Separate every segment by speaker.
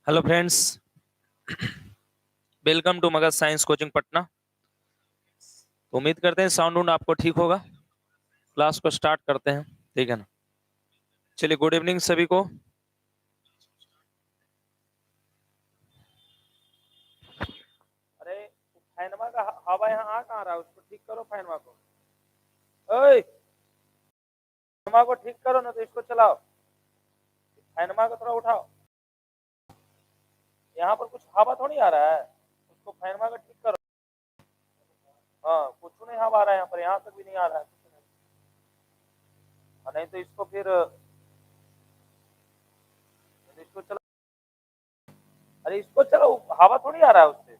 Speaker 1: Hello friends, welcome to Magadh science coaching Patna. तो उम्मीद करते हैं साउंड वाउंड आपको ठीक होगा। क्लास को स्टार्ट करते हैं, ठीक है ना। चलिए, गुड इवनिंग सभी को। अरे फैनमा का हवा यहाँ आ कहाँ रहा है, उसको ठीक करो। फैनमा को, ओए फैनमा को ठीक करो ना, तो इसको चलाओ। फैनमा को थोड़ा उठाओ। यहाँ पर कुछ हवा थोड़ी आ रहा है, उसको फैनमा को ठीक करो। हाँ, कुछ नहीं हवा आ रहा है यहाँ पर, यहाँ तक भी नहीं आ रहा है कुछ नहीं। नहीं तो इसको फिर इसको चला। अरे इसको चलो, हवा थोड़ी आ रहा है उससे।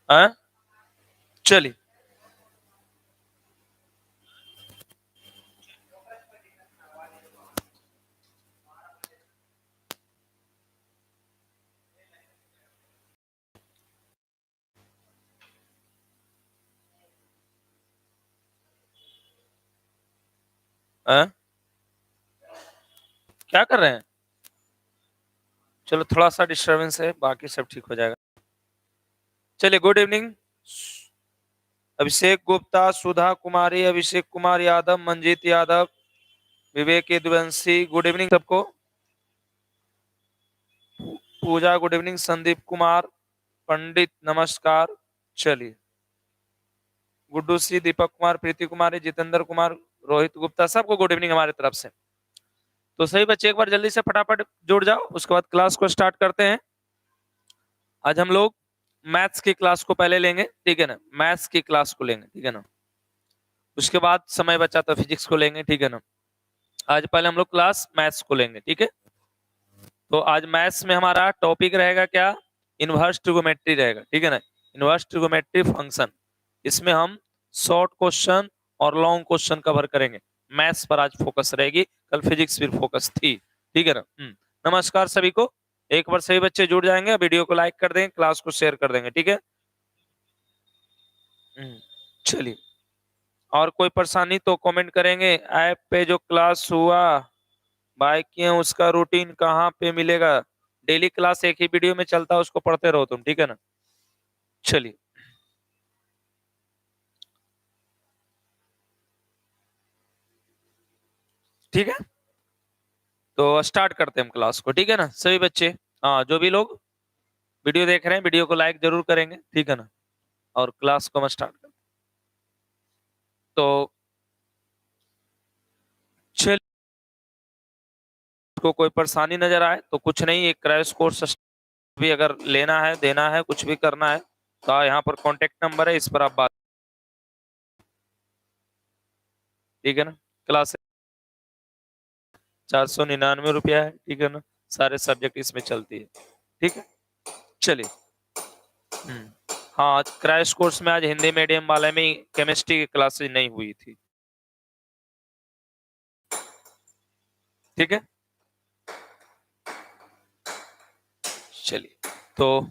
Speaker 1: हाँ, चलिए। हाँ, क्या कर रहे हैं? चलो, थोड़ा सा डिस्टरबेंस है, बाकी सब ठीक हो जाएगा। चलिए, गुड इवनिंग। अभिषेक गुप्ता, सुधा कुमारी, अभिषेक कुमार यादव, मंजीत यादव, विवेक यदुवंशी, गुड इवनिंग सबको। पूजा, गुड इवनिंग। संदीप कुमार, पंडित, नमस्कार। चलिए, गुड्डू सिंह, दीपक कुमार, प्रीति कुमारी, जितेंद्र कुमार, रोहित गुप्ता, सबको गुड इवनिंग हमारे तरफ से। तो सही बच्चे, एक बार जल्दी से फटाफट जुड़ जाओ, उसके बाद क्लास को स्टार्ट करते हैं। आज हम लोग मैथ्स की क्लास को पहले लेंगे, ठीक है ना। मैथ्स की क्लास को लेंगे, ठीक है ना। उसके बाद समय बचा तो फिजिक्स को लेंगे, ठीक है ना। आज पहले हम लोग क्लास मैथ्स को लेंगे, ठीक है। तो आज मैथ्स में हमारा टॉपिक रहेगा क्या? इनवर्स ट्रिगोमेट्री रहेगा, ठीक है ना। Inverse trigonometry function. इसमें हम शॉर्ट क्वेश्चन और लॉन्ग क्वेश्चन कवर करेंगे। मैथ्स पर आज फोकस रहेगी, कल फिजिक्स भी फोकस थी, ठीक है ना। नमस्कार सभी को। एक बार सभी बच्चे जुड़ जाएंगे, वीडियो को लाइक कर देंगे, क्लास को शेयर कर देंगे, ठीक है। चलिए, और कोई परेशानी तो कमेंट करेंगे। ऐप पे जो क्लास हुआ बाय किए उसका रूटीन कहाँ पे मिलेगा? डेली क्लास एक ही वीडियो में चलता है, उसको पढ़ते रहो तुम, ठीक है ना। चलिए, ठीक है। तो स्टार्ट करते हैं हम क्लास को, ठीक है ना सभी बच्चे। हाँ, जो भी लोग वीडियो देख रहे हैं, वीडियो को लाइक जरूर करेंगे, ठीक है ना। और क्लास को हम स्टार्ट करते हैं। तो चलिए, को कोई परेशानी नजर आए तो कुछ नहीं, एक क्रैश कोर्स भी अगर लेना है, देना है, कुछ भी करना है तो यहाँ पर कॉन्टेक्ट नंबर है, इस पर आप बात, ठीक है ना। क्लास 499 रुपया है, ठीक है ना। सारे सब्जेक्ट इसमें चलती है, ठीक है। चलिए। हाँ, क्रैश कोर्स में आज हिंदी मीडियम वाले में केमिस्ट्री की क्लासेज नहीं हुई थी, ठीक है। चलिए, तो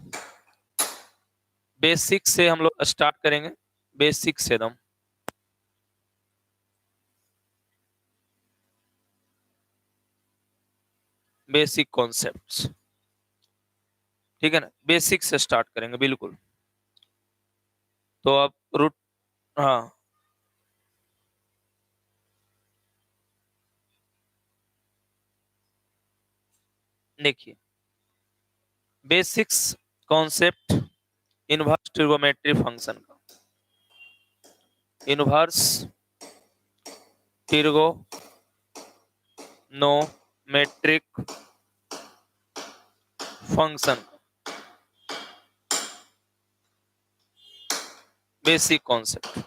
Speaker 1: बेसिक से हम लोग स्टार्ट करेंगे, बेसिक से एकदम। बेसिक कॉन्सेप्ट्स, ठीक है ना। बेसिक से स्टार्ट करेंगे, बिल्कुल। तो अब रूट, हाँ, देखिए, basics concept inverse trigonometry function का। Inverse trigonometric function, basic concept.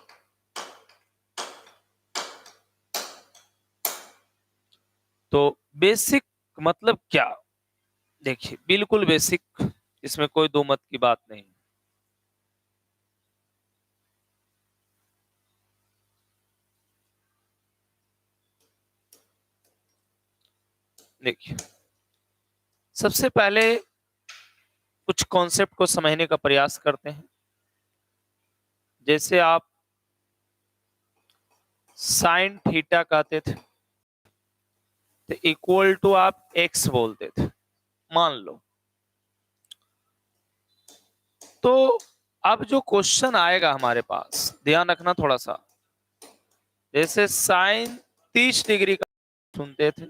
Speaker 1: तो बेसिक मतलब क्या? देखिए, बिल्कुल बेसिक, इसमें कोई दो मत की बात नहीं। देखिए, सबसे पहले कुछ कॉन्सेप्ट को समझने का प्रयास करते हैं। जैसे आप साइन थीटा कहते थे, तो इक्वल टू आप एक्स बोलते थे मान लो। तो अब जो क्वेश्चन आएगा हमारे पास, ध्यान रखना थोड़ा सा, जैसे साइन 30 डिग्री का सुनते थे,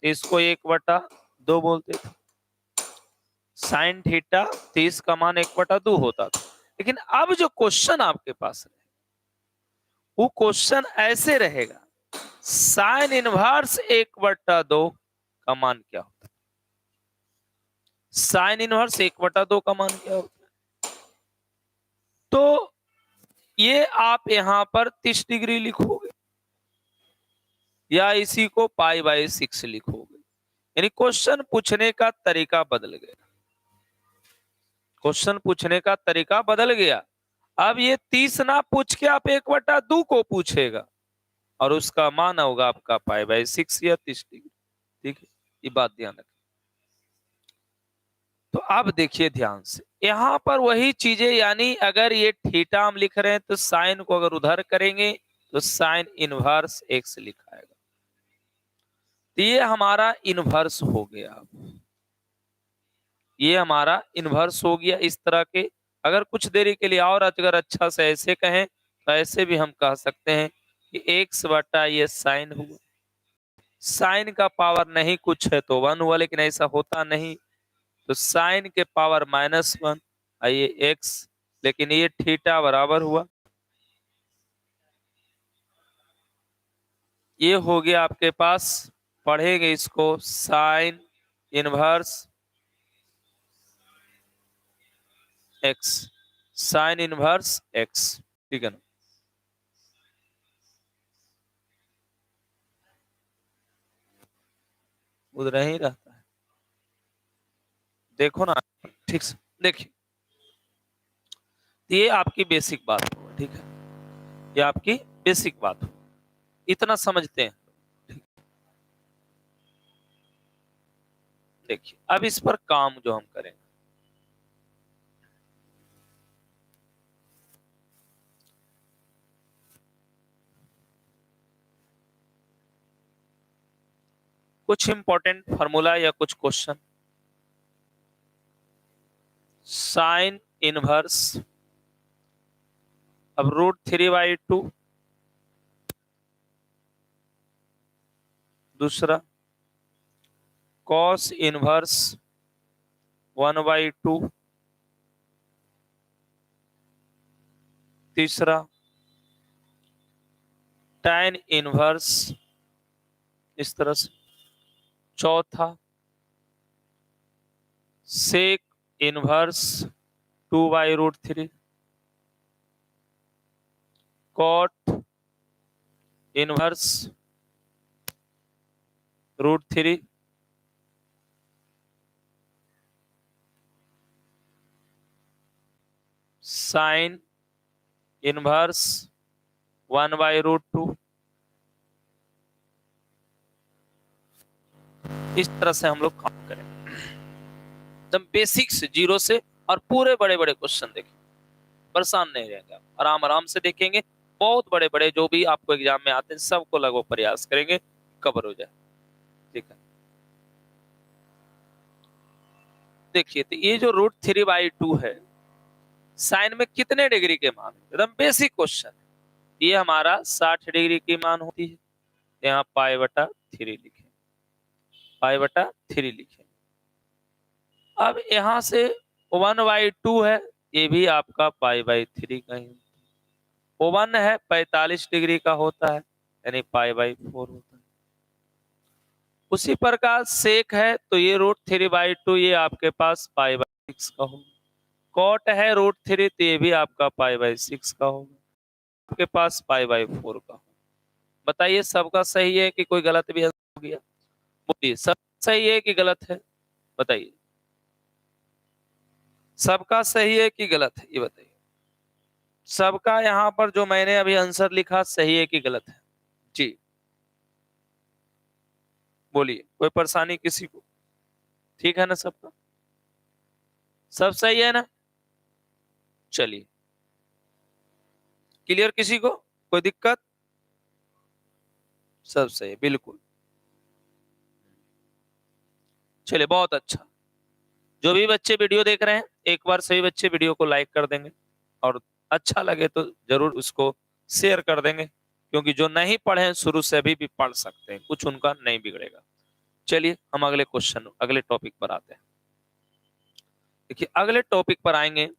Speaker 1: इसको 1/2 बोलते थे। साइन थीटा 30 का मान 1/2 होता था। लेकिन अब जो क्वेश्चन आपके पास है वो क्वेश्चन ऐसे रहेगा, साइन इनवर्स 1/2 का मान क्या होता है? साइन इनवर्स 1/2 का मान क्या होता है? तो ये आप यहां पर 30 डिग्री लिखोगे या इसी को π/6 लिखोगे। यानी क्वेश्चन पूछने का तरीका बदल गया। क्वेश्चन पूछने का तरीका बदल गया। अब ये 30 ना पूछ के आप 1/2 को पूछेगा और उसका मान होगा आपका π/6 या 30 डिग्री। ठीक है, ये बात ध्यान रखें। तो अब देखिए ध्यान से, यहां पर वही चीजें, यानी अगर ये थीटा हम लिख रहे हैं तो साइन को अगर उधर करेंगे तो साइन इनवर्स एक्स लिखाएगा। तो ये हमारा इनवर्स हो गया। ये हमारा इनवर्स हो गया इस तरह के। अगर कुछ देरी के लिए और अगर अच्छा से ऐसे कहें तो ऐसे भी हम कह सकते हैं कि एक्स बटा ये साइन हुआ। साइन का पावर नहीं कुछ है तो 1 हुआ, लेकिन ऐसा होता नहीं, तो साइन के पावर -1 ये एक्स, लेकिन ये थीटा बराबर हुआ। ये हो गया आपके पास, पढ़ेंगे इसको, sign inverse x, sign inverse x. ठीक है ना? उधर ही रहता है, देखो ना ठीक से देखिए। ये आपकी बेसिक बात हो, ठीक है, ये आपकी बेसिक बात हो, इतना समझते हैं। देखिए अब इस पर काम जो हम करेंगे, कुछ इंपॉर्टेंट फार्मूला या कुछ क्वेश्चन। साइन इनवर्स, अब √3/2, दूसरा कॉस इनवर्स 1/2, तीसरा tan इनवर्स इस तरह से, चौथा sec inverse 2/√3, cot inverse √3, sine inverse 1/√2। इस तरह से हम लोग काम करें एकदम बेसिक से, जीरो से, और पूरे बड़े बड़े क्वेश्चन देखें, परेशान नहीं रहेंगे, आराम आराम से देखेंगे। बहुत बड़े बड़े जो भी आपको एग्जाम में आते हैं सबको लगभग प्रयास करेंगे कवर हो जाए। ठीक है, देखिए तो ये जो √3/2 है, साइन में कितने डिग्री के मान, एकदम बेसिक क्वेश्चन। ये हमारा 60 डिग्री की मान होती है, यहाँ π/3 लिखे, π/3 लिखे। अब यहां से 1/2 है, ये भी आपका π/3 का ही। 1 है 45 डिग्री का होता है, यानी π/4 होता है। उसी प्रकार सेक है तो ये √3/2, ये आपके पास π/6 का होगा। कॉट है √3 तो ये भी आपका π/6 का होगा, आपके पास π/4 का होगा। बताइए सबका सही है कि कोई गलत भी हो गया? बोलिए सब सही है कि गलत है? बताइए सबका सही है कि गलत है, ये बताइए। सबका यहाँ पर जो मैंने अभी आंसर लिखा सही है कि गलत है? जी बोलिए, कोई परेशानी किसी को? ठीक है ना सबका? सब सही है ना? चलिए, क्लियर किसी को? कोई दिक्कत? सब सही है, बिल्कुल। चलिए बहुत अच्छा। जो भी बच्चे वीडियो देख रहे हैं, एक बार सभी बच्चे वीडियो को लाइक कर देंगे, और अच्छा लगे तो जरूर उसको शेयर कर देंगे, क्योंकि जो नहीं पढ़े हैं शुरू से अभी भी पढ़ सकते हैं, कुछ उनका नहीं बिगड़ेगा। चलिए हम अगले क्वेश्चन, अगले टॉपिक पर आते हैं। देखिए अगले टॉपिक पर आएंगे,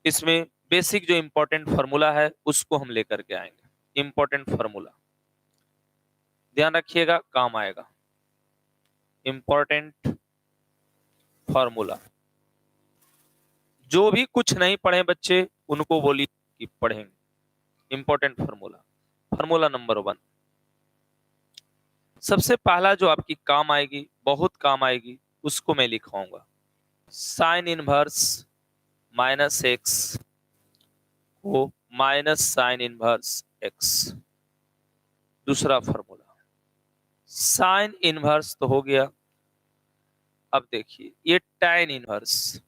Speaker 1: इसमें बेसिक जो इंपॉर्टेंट फार्मूला है उसको हम लेकर के आएंगे। इंपॉर्टेंट फार्मूला ध्यान रखिएगा, काम आएगा। इंपॉर्टेंट फार्मूला, जो भी कुछ नहीं पढ़े बच्चे उनको बोलिए कि पढ़ेंगे। Important formula, formula number 1। सबसे पहला जो आपकी काम आएगी, बहुत काम आएगी, उसको मैं लिखवाऊंगा। साइन इनवर्स माइनस एक्स को माइनस साइन इनवर्स एक्स। दूसरा फार्मूला, साइन इनवर्स तो हो गया। अब देखिए ये tan inverse,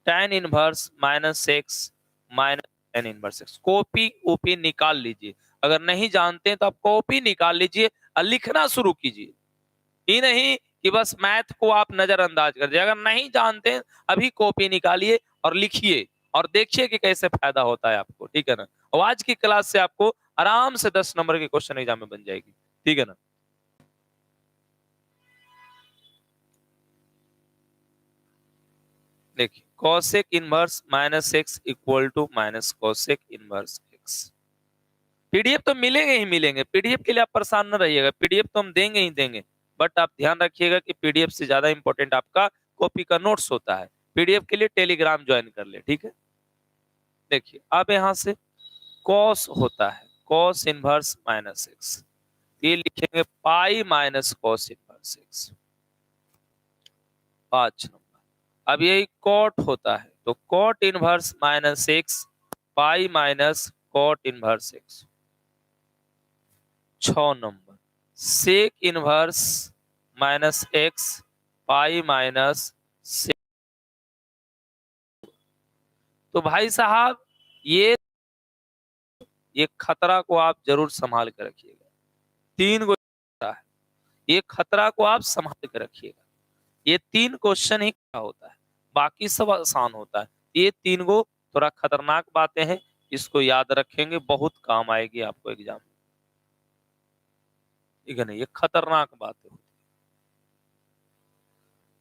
Speaker 1: tan inverse minus x minus tan inverse x. Copy OP निकाल लीजिए, अगर नहीं जानते हैं तो आप कॉपी निकाल लीजिए और लिखना शुरू कीजिए। ही नहीं कि बस मैथ को आप नजरअंदाज कर दिए। अगर नहीं जानते हैं अभी कॉपी निकालिए और लिखिए, और देखिए कि कैसे फायदा होता है आपको, ठीक है ना। और आज की क्लास से आपको आराम से 10 नंबर के क्वेश्चन एग्जाम में बन जाएगी, ठीक है ना। देखिए cosec inverse minus x equal to minus cosec inverse x. PDF तो मिलेंगे ही मिलेंगे, पीडीएफ के लिए आप परेशान न रहिएगा, पीडीएफ तो हम देंगे ही देंगे। बट आप ध्यान रखिएगा कि पीडीएफ से ज्यादा इंपॉर्टेंट आपका कॉपी का नोट्स होता है। पीडीएफ के लिए टेलीग्राम ज्वाइन कर ले, ठीक है। देखिए अब यहां से कॉस होता है, कॉस इनवर्स माइनस एक्स, ये लिखेंगे pi minus cos inverse x. 5 number. अब यही कॉट होता है, तो cot inverse minus x pi minus cot inverse x. 6 number. Sec inverse minus x pi minus sec. तो भाई साहब ये खतरा को आप जरूर संभाल कर रखिएगा। 3 है, ये खतरा को आप संभाल कर रखिएगा। ये 3 क्वेश्चन ही क्या होता है, बाकी सब आसान होता है। ये 3 गो थोड़ा खतरनाक बातें हैं, इसको याद रखेंगे, बहुत काम आएगी आपको एग्जाम में, ठीक है ना। ये खतरनाक बातें होती है,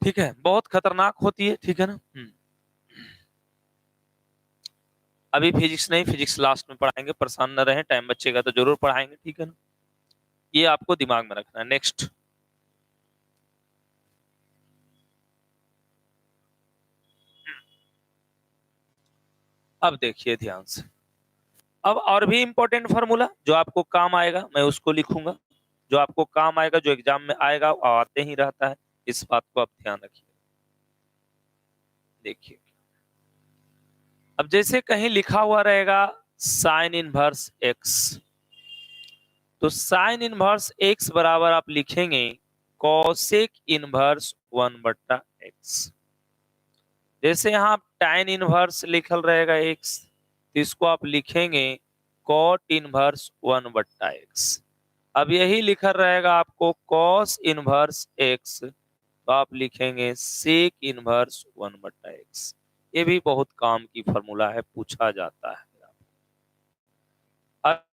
Speaker 1: ठीक है, बहुत खतरनाक होती है, ठीक है ना। अभी फिजिक्स नहीं, फिजिक्स लास्ट में पढ़ाएंगे, परेशान न रहे, टाइम बचेगा तो जरूर पढ़ाएंगे, ठीक है ना। ये आपको दिमाग में रखना है। नेक्स्ट, अब देखिए ध्यान से, अब और भी इंपॉर्टेंट फार्मूला जो आपको काम आएगा मैं उसको लिखूंगा। जो आपको काम आएगा, जो एग्जाम में आएगा वो आते ही रहता है, इस बात को आप ध्यान रखिए। देखिए अब जैसे कहीं लिखा हुआ रहेगा साइन इनवर्स एक्स, तो साइन इनवर्स एक्स बराबर आप लिखेंगे कॉसेक इनवर्स 1/x। जैसे यहाँ tan इनवर्स लिखल रहेगा x, तो इसको आप लिखेंगे cot इनवर्स 1/x। अब यही लिखा रहेगा आपको cos इनवर्स x, तो आप लिखेंगे sec इनवर्स 1/x। ये भी बहुत काम की फॉर्मूला है, पूछा जाता है। अब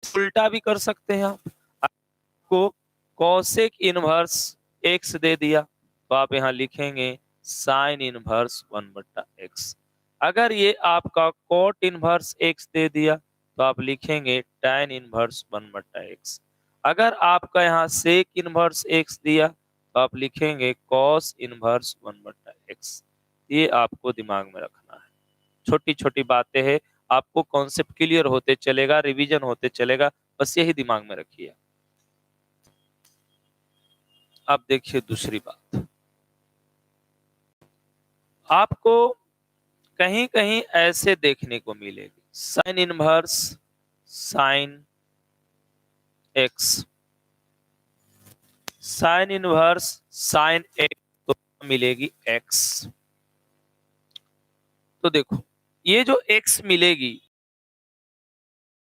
Speaker 1: उल्टा भी कर सकते हैं आप, आपको cosec इनवर्स x दे दिया, तो आप यहाँ लिखेंगे साइन इनवर्स 1/x। अगर ये आपका cot इनवर्स x दे दिया, तो आप लिखेंगे tan इनवर्स 1/x। अगर आपका यहाँ sec इनवर्स x दिया, तो आप लिखेंगे cos इनवर्स 1/x। ये आपको दिमाग में रखना है, छोटी छोटी बातें हैं, आपको कॉन्सेप्ट क्लियर होते चलेगा, रिवीजन होते चलेगा, बस यही दिमाग में रखिए। अब देखिए दूसरी बात, आपको कहीं कहीं ऐसे देखने को मिलेगी sine inverse sine x, sine inverse sine x, तो मिलेगी एक्स। तो देखो ये जो एक्स मिलेगी,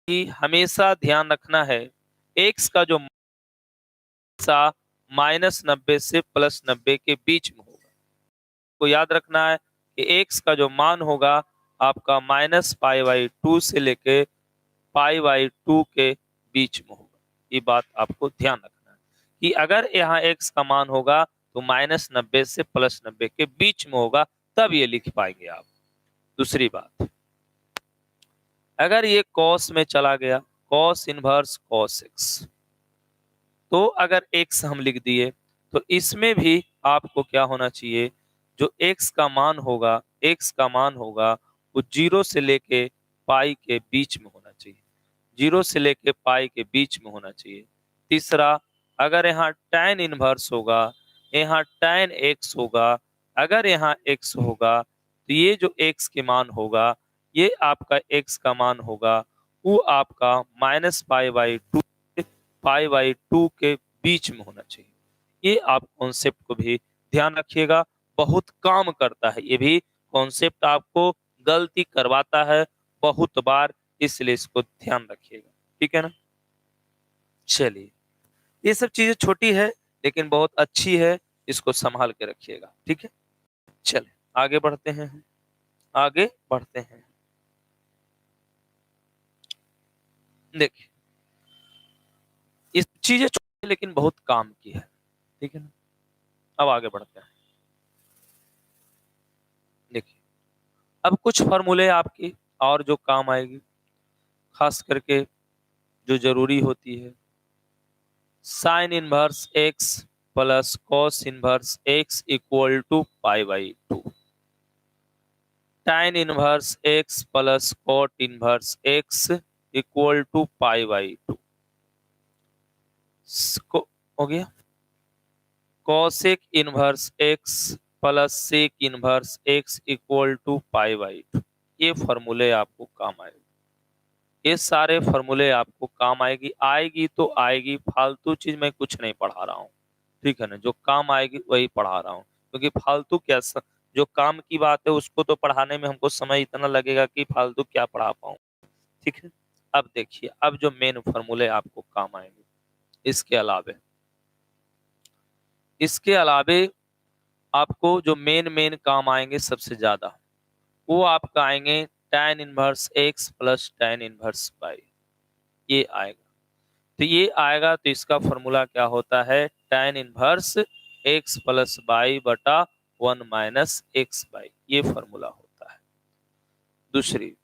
Speaker 1: कि हमेशा ध्यान रखना है एक्स का जो सा -90 से +90 के बीच में होगा। को याद रखना है कि एक्स का जो मान होगा आपका -π/2 से लेके π/2 के बीच में होगा। ये बात आपको ध्यान रखना है कि अगर यहाँ एक्स का मान होगा तो -90 से +90 के बीच में होगा, तब ये लिख पाएंगे आप। दूसरी बात, अगर ये कॉस में चला गया, कॉस इनवर्स कॉस एक्स, तो अगर एक्स हम लिख दिए तो इसमें भी आपको क्या होना चाहिए, जो एक्स का मान होगा, एक्स का मान होगा वो 0 से लेके पाई के बीच में होना चाहिए, 0 से लेके पाई के बीच में होना चाहिए। तीसरा, अगर यहाँ tan इनवर्स होगा, यहाँ tan x होगा, अगर यहाँ x होगा तो ये जो x के मान होगा, ये आपका x का मान होगा वो आपका -π/2 π/2 के बीच में होना चाहिए। ये आप कॉन्सेप्ट को भी ध्यान रखिएगा, बहुत काम करता है ये भी कॉन्सेप्ट, आपको गलती करवाता है बहुत बार, इसलिए इसको ध्यान रखिएगा, ठीक है ना। चलिए, ये सब चीजें छोटी है लेकिन बहुत अच्छी है, इसको संभाल के रखिएगा, ठीक है। चलिए आगे बढ़ते हैं, आगे बढ़ते हैं। देखिए, इस चीजें छोटी है लेकिन बहुत काम की है, ठीक है ना। अब आगे बढ़ते हैं। देखिए, अब कुछ फॉर्मूले आपकी और जो काम आएगी, खास करके जो जरूरी होती है, sine inverse x plus cos inverse x equal to π/2, tan inverse x plus cot inverse x equal to π/2 हो गया। Cosec inverse x plus sec inverse x equal to π/2, ये फॉर्मूले आपको काम आएगी, ये सारे फॉर्मूले आपको काम आएगी तो आएगी, फालतू चीज मैं कुछ नहीं पढ़ा रहा हूँ, ठीक है ना। जो काम आएगी वही पढ़ा रहा हूँ, क्योंकि फालतू क्या जो काम की बात है उसको तो पढ़ाने में हमको समय इतना लगेगा कि फालतू क्या पढ़ा पाऊँ, ठीक है। अब देखिए, अब जो मेन फॉर्मूले आपको काम आएंगे, इसके अलावे आपको जो मेन काम आएंगे सबसे ज्यादा, वो आपका आएंगे tan inverse x plus tan inverse y, ये आएगा। तो ये आएगा तो इसका फॉर्मूला क्या होता है, tan inverse x plus y बटा 1 माइनस एक्स बाई, ये फॉर्मूला होता है। दूसरी,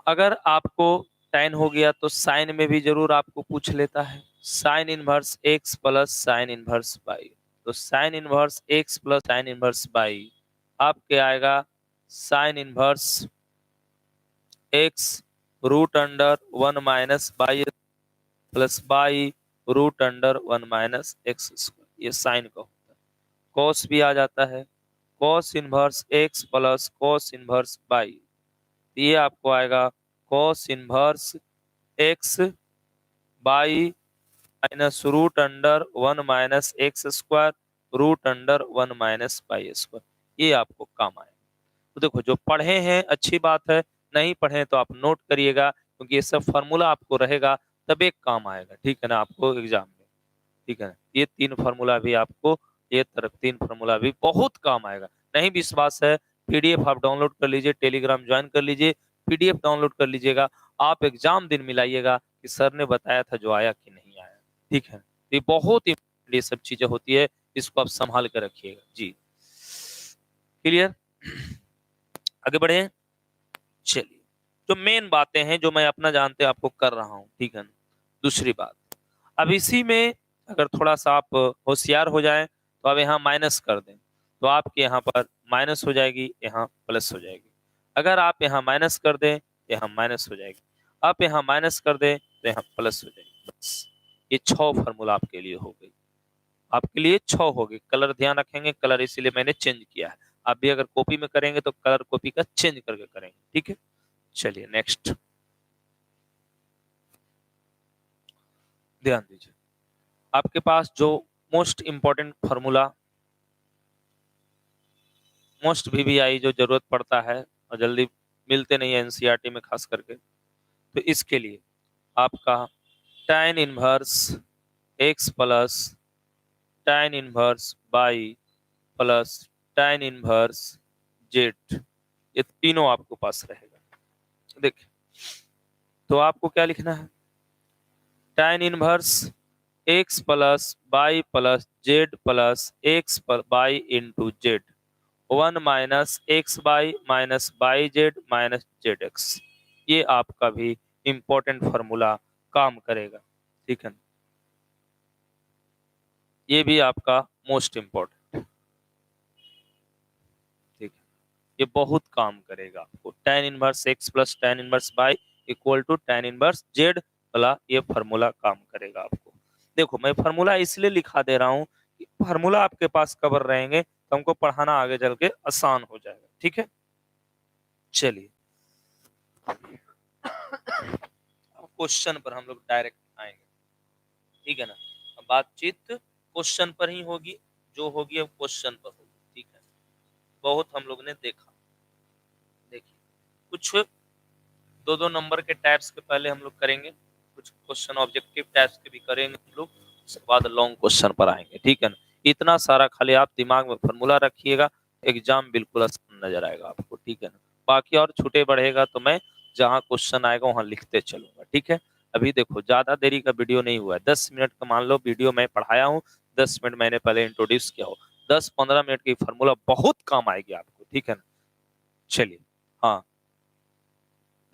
Speaker 1: अगर आपको tan हो गया तो साइन में भी जरूर आपको पूछ लेता है, sine inverse x plus sine inverse y, तो sine inverse x plus sine inverse y आपके आएगा sine inverse x root under 1 minus y plus y root under 1 minus x square, ये साइन का होता है। कॉस भी आ जाता है, cos inverse x plus cos inverse y, ये आपको आएगा cos inverse x y minus root under 1 minus x square root under 1 minus y square, ये आपको काम आएगा। तो देखो, जो पढ़े हैं अच्छी बात है, नहीं पढ़े तो आप नोट करिएगा, क्योंकि ये सब फार्मूला आपको रहेगा तब एक काम आएगा, ठीक है ना, आपको एग्जाम में, ठीक है ना। ये तीन फार्मूला भी आपको, ये तरफ तीन फार्मूला भी बहुत काम आएगा। नहीं विश्वास है, पीडीएफ आप डाउनलोड कर लीजिए, टेलीग्राम ज्वाइन कर लीजिए, पीडीएफ डाउनलोड कर लीजिएगा, आप एग्जाम दिन मिलाइएगा कि सर ने बताया था जो आया कि नहीं आया, ठीक है। ये बहुत इंपॉर्टेंट ये सब चीजें होती है, इसको आप संभाल कर रखिएगा जी। क्लियर, आगे बढ़े। चलिए, जो मेन बातें हैं जो मैं अपना जानते आपको कर रहा हूं, ठीक है ना। दूसरी बात, अब इसी में अगर थोड़ा सा आप होशियार हो जाएं तो अब यहाँ माइनस कर दें, तो आपके यहाँ पर माइनस हो जाएगी, यहाँ प्लस हो जाएगी। अगर आप यहाँ माइनस कर दें तो यहाँ माइनस हो जाएगी, आप यहाँ माइनस कर दें तो यहाँ प्लस हो जाएगी। बस ये 6 फार्मूला आपके लिए हो गई, आपके लिए 6 हो गई। कलर ध्यान रखेंगे, कलर इसीलिए मैंने चेंज किया है, आप भी अगर कॉपी में करेंगे तो कलर कॉपी का चेंज करके करेंगे, ठीक है। चलिए नेक्स्ट, ध्यान दीजिए, आपके पास जो most important formula, most VVI जो जरूरत पड़ता है और जल्दी मिलते नहीं है एनसीईआरटी में खास करके, तो इसके लिए आपका tan inverse x plus tan inverse y plus tan inverse z, ये तीनों आपको पास रहेगा। देखिए, तो आपको क्या लिखना है, tan inverse x plus y plus z plus x y into z, 1 minus x y minus y z minus z x, ये आपका भी इंपॉर्टेंट फॉर्मूला काम करेगा। ठीक है, ये भी आपका मोस्ट इंपॉर्टेंट, ठीक है, ये बहुत काम करेगा आपको। tan inverse x plus tan inverse y equal to tan inverse z वाला ये फार्मूला काम करेगा आपको। देखो, मैं फार्मूला इसलिए लिखा दे रहा हूँ कि फार्मूला आपके पास कवर रहेंगे तो हमको पढ़ाना आगे चल के आसान हो जाएगा। ठीक है, चलिए क्वेश्चन पर हम लोग डायरेक्ट आएंगे। ठीक है ना, अब बातचीत क्वेश्चन पर ही होगी, जो होगी अब क्वेश्चन पर होगी। ठीक है, बहुत हम लोग ने देखा। देखिए, कुछ 2-2 नंबर के टाइप्स के पहले हम लोग करेंगे, कुछ क्वेश्चन ऑब्जेक्टिव टाइप्स के भी करेंगे हम लोग, उसके बाद लॉन्ग क्वेश्चन पर आएंगे। ठीक है ना, इतना सारा खाली आप दिमाग में फॉर्मूला रखिएगा, एग्जाम बिल्कुल आसान नजर आएगा आपको। ठीक है ना, बाकी और छूटे बढ़ेगा तो मैं जहाँ क्वेश्चन आएगा वहां लिखते चलूंगा। ठीक है, अभी देखो ज्यादा देरी का वीडियो नहीं हुआ है, 10 मिनट का मान लो वीडियो मैं पढ़ाया हूँ, 10 मिनट मैंने पहले इंट्रोड्यूस किया हो, 10-15 मिनट की फॉर्मूला बहुत काम आएगी आपको। ठीक है ना, चलिए, हाँ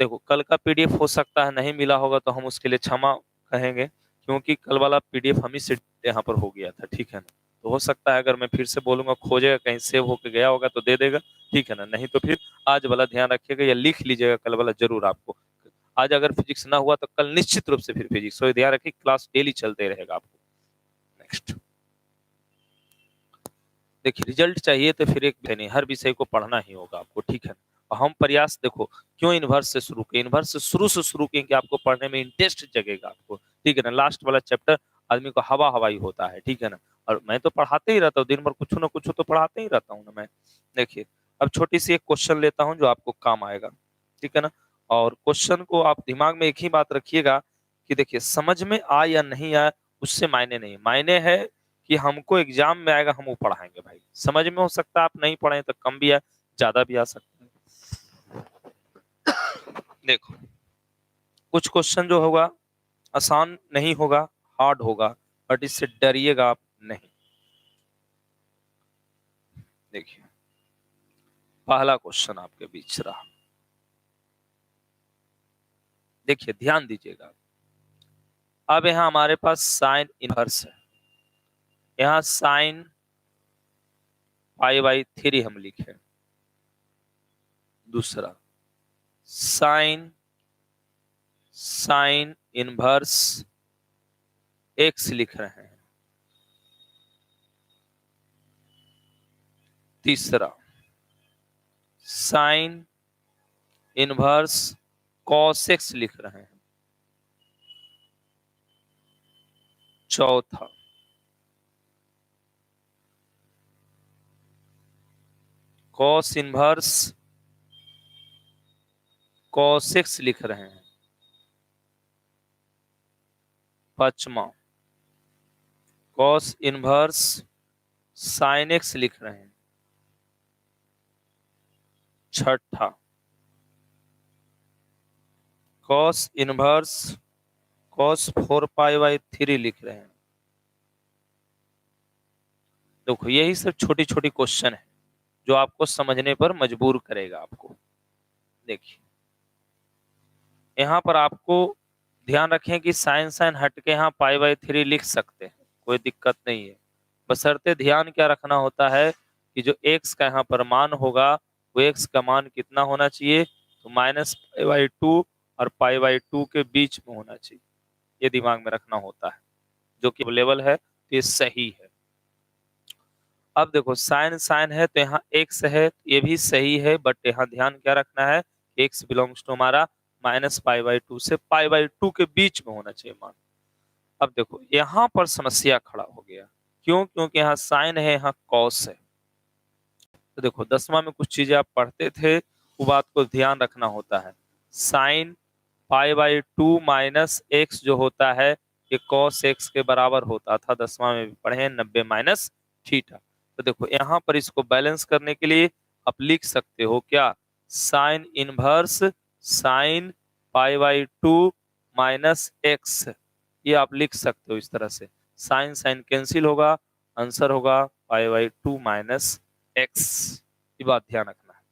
Speaker 1: देखो, कल का पीडीएफ हो सकता है नहीं मिला होगा तो हम उसके लिए क्षमा कहेंगे, क्योंकि कल वाला पीडीएफ हम ही से यहाँ पर हो गया था। ठीक है ना, तो हो सकता है अगर मैं फिर से बोलूंगा खोजेगा कहीं सेव होके गया होगा तो दे देगा। ठीक है ना, नहीं तो फिर आज वाला ध्यान रखिएगा या लिख लीजिएगा कल वाला जरूर आपको। आज अगर फिजिक्स ना हुआ तो कल निश्चित रूप से फिर फिजिक्स, तो ध्यान रखिए क्लास डेली चलते रहेगा आपको। नेक्स्ट देखिए, रिजल्ट चाहिए तो फिर एक नहीं, हर विषय को पढ़ना ही होगा आपको। ठीक है, और हम प्रयास देखो क्यों इन्वर्स से शुरू किए, इन्वर्स से शुरू किए कि आपको पढ़ने में इंटरेस्ट जगेगा आपको। ठीक है ना, लास्ट वाला चैप्टर आदमी को हवा हवाई होता है। ठीक है ना, और मैं तो पढ़ाते ही रहता हूँ, दिन भर कुछ ना कुछ तो पढ़ाते ही रहता हूँ ना मैं। देखिए, अब छोटी सी एक क्वेश्चन लेता हूँ जो आपको काम आएगा। ठीक है ना, और क्वेश्चन को आप दिमाग में एक ही बात रखिएगा कि देखिए, समझ में आए या नहीं आए उससे मायने नहीं, मायने है कि हमको एग्जाम में आएगा, हम वो पढ़ाएंगे। भाई समझ में हो सकता है आप नहीं पढ़े तो कम भी आए, ज्यादा भी आ सकता है। देखो, कुछ क्वेश्चन जो होगा आसान नहीं होगा, हार्ड होगा, बट इससे डरिएगा आप नहीं। देखिए, पहला क्वेश्चन आपके बीच रहा, देखिए ध्यान दीजिएगा। अब यहाँ हमारे पास साइन इनवर्स है, यहाँ साइन पाई/3 हम लिखे। दूसरा साइन साइन इनवर्स एक्स लिख रहे हैं। तीसरा साइन इनवर्स कॉस एक्स लिख रहे हैं। चौथा कॉस इनवर्स कॉस एक्स लिख रहे हैं। पांचवा कॉस इनवर्स साइन एक्स लिख रहे हैं। छठा कॉस इनवर्स कॉस 4π/3 लिख रहे हैं। देखो, यही सब छोटी छोटी क्वेश्चन है जो आपको समझने पर मजबूर करेगा आपको। देखिए, यहाँ पर आपको ध्यान रखें कि साइन साइन हट के यहाँ π/3 लिख सकते हैं, कोई दिक्कत नहीं है, बशर्ते ध्यान क्या रखना होता है कि जो x का यहाँ पर मान होगा वो x का मान कितना होना चाहिए, तो -π/2 और π/2 के बीच में होना चाहिए, ये दिमाग में रखना होता है, जो कि अवेलेबल है तो ये सही है। अब देखो, साइन साइन है तो यहाँ x है, ये भी सही है, बट यहाँ ध्यान क्या रखना है, x बिलोंग्स टू हमारा -π/2 से π/2 के बीच में होना चाहिए मान। अब देखो, यहाँ पर समस्या खड़ा हो गया, क्यों, क्योंकि यहाँ साइन है, यहाँ कॉस है। तो देखो, 10वां में कुछ चीजें आप पढ़ते थे, वो बात को ध्यान रखना होता है। साइन π/2 माइनस एक्स जो होता है ये cos x के बराबर होता था, 10वां में भी पढ़े हैं, 90 माइनस थीटा। तो देखो यहाँ पर इसको बैलेंस करने के लिए आप लिख सकते हो क्या, sine inverse sine pi by 2 minus x, ये आप लिख सकते हो इस तरह से। साइन साइन कैंसिल होगा, आंसर होगा पाई बाई 2 माइनस एक्स, ये बात ध्यान रखना है।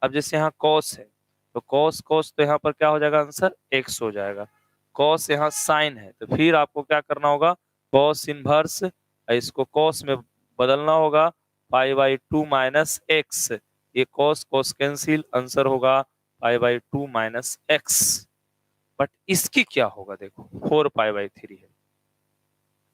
Speaker 1: अब जैसे यहाँ cos है, तो cos cos तो यहाँ पर क्या हो जाएगा, आंसर x हो जाएगा। cos यहाँ साइन है, तो फिर आपको क्या करना होगा, cos इनवर्स, इसको cos में बदलना होगा, पाई बाई 2 माइनस एक्स, ये cos cos कैंसिल, आंसर होगा pi by 2 minus x. But इसकी क्या होगा, देखो 4 पाई बाई 3 है।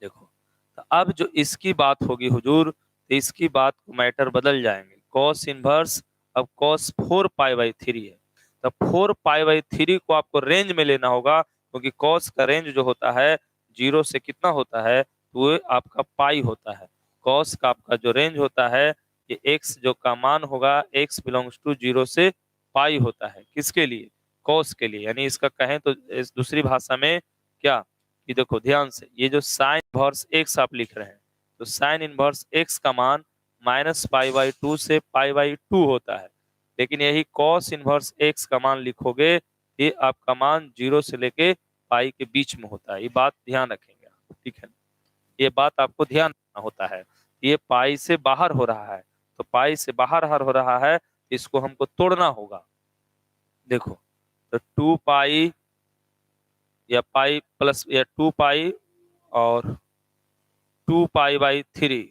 Speaker 1: देखो तो अब जो इसकी बात होगी हुजूर, तो इसकी बात को मैटर बदल जाएंगे, cos इनवर्स अब cos 4 पाई बाई 3 है, तो 4 पाई बाई 3 को आपको रेंज में लेना होगा, क्योंकि cos का रेंज जो होता है 0 से कितना होता है, तो वो आपका पाई होता है। cos का आपका जो रेंज होता है, ये x जो का मान होगा, x बिलोंग्स टू 0 से पाई होता है, किसके लिए, cos के लिए। यानी इसका कहें तो इस दूसरी भाषा में क्या, कि देखो ध्यान से, ये जो साइन इनवर्स एक्स आप लिख रहे हैं, तो साइन इनवर्स एक्स का मान माइनस पाई बाई 2 से पाई बाई 2 होता है, लेकिन यही कॉस इनवर्स एक्स का मान लिखोगे, ये आपका मान 0 से लेके पाई के बीच में होता है, ये बात ध्यान रखेंगे आप, ठीक है। ये बात आपको ध्यान रखना होता है, ये पाई से बाहर हो रहा है, तो पाई से बाहर हर हो रहा है, इसको हमको तोड़ना होगा। देखो तो 2 पाई या पाई प्लस या 2 पाई और 2 पाई बाई 3,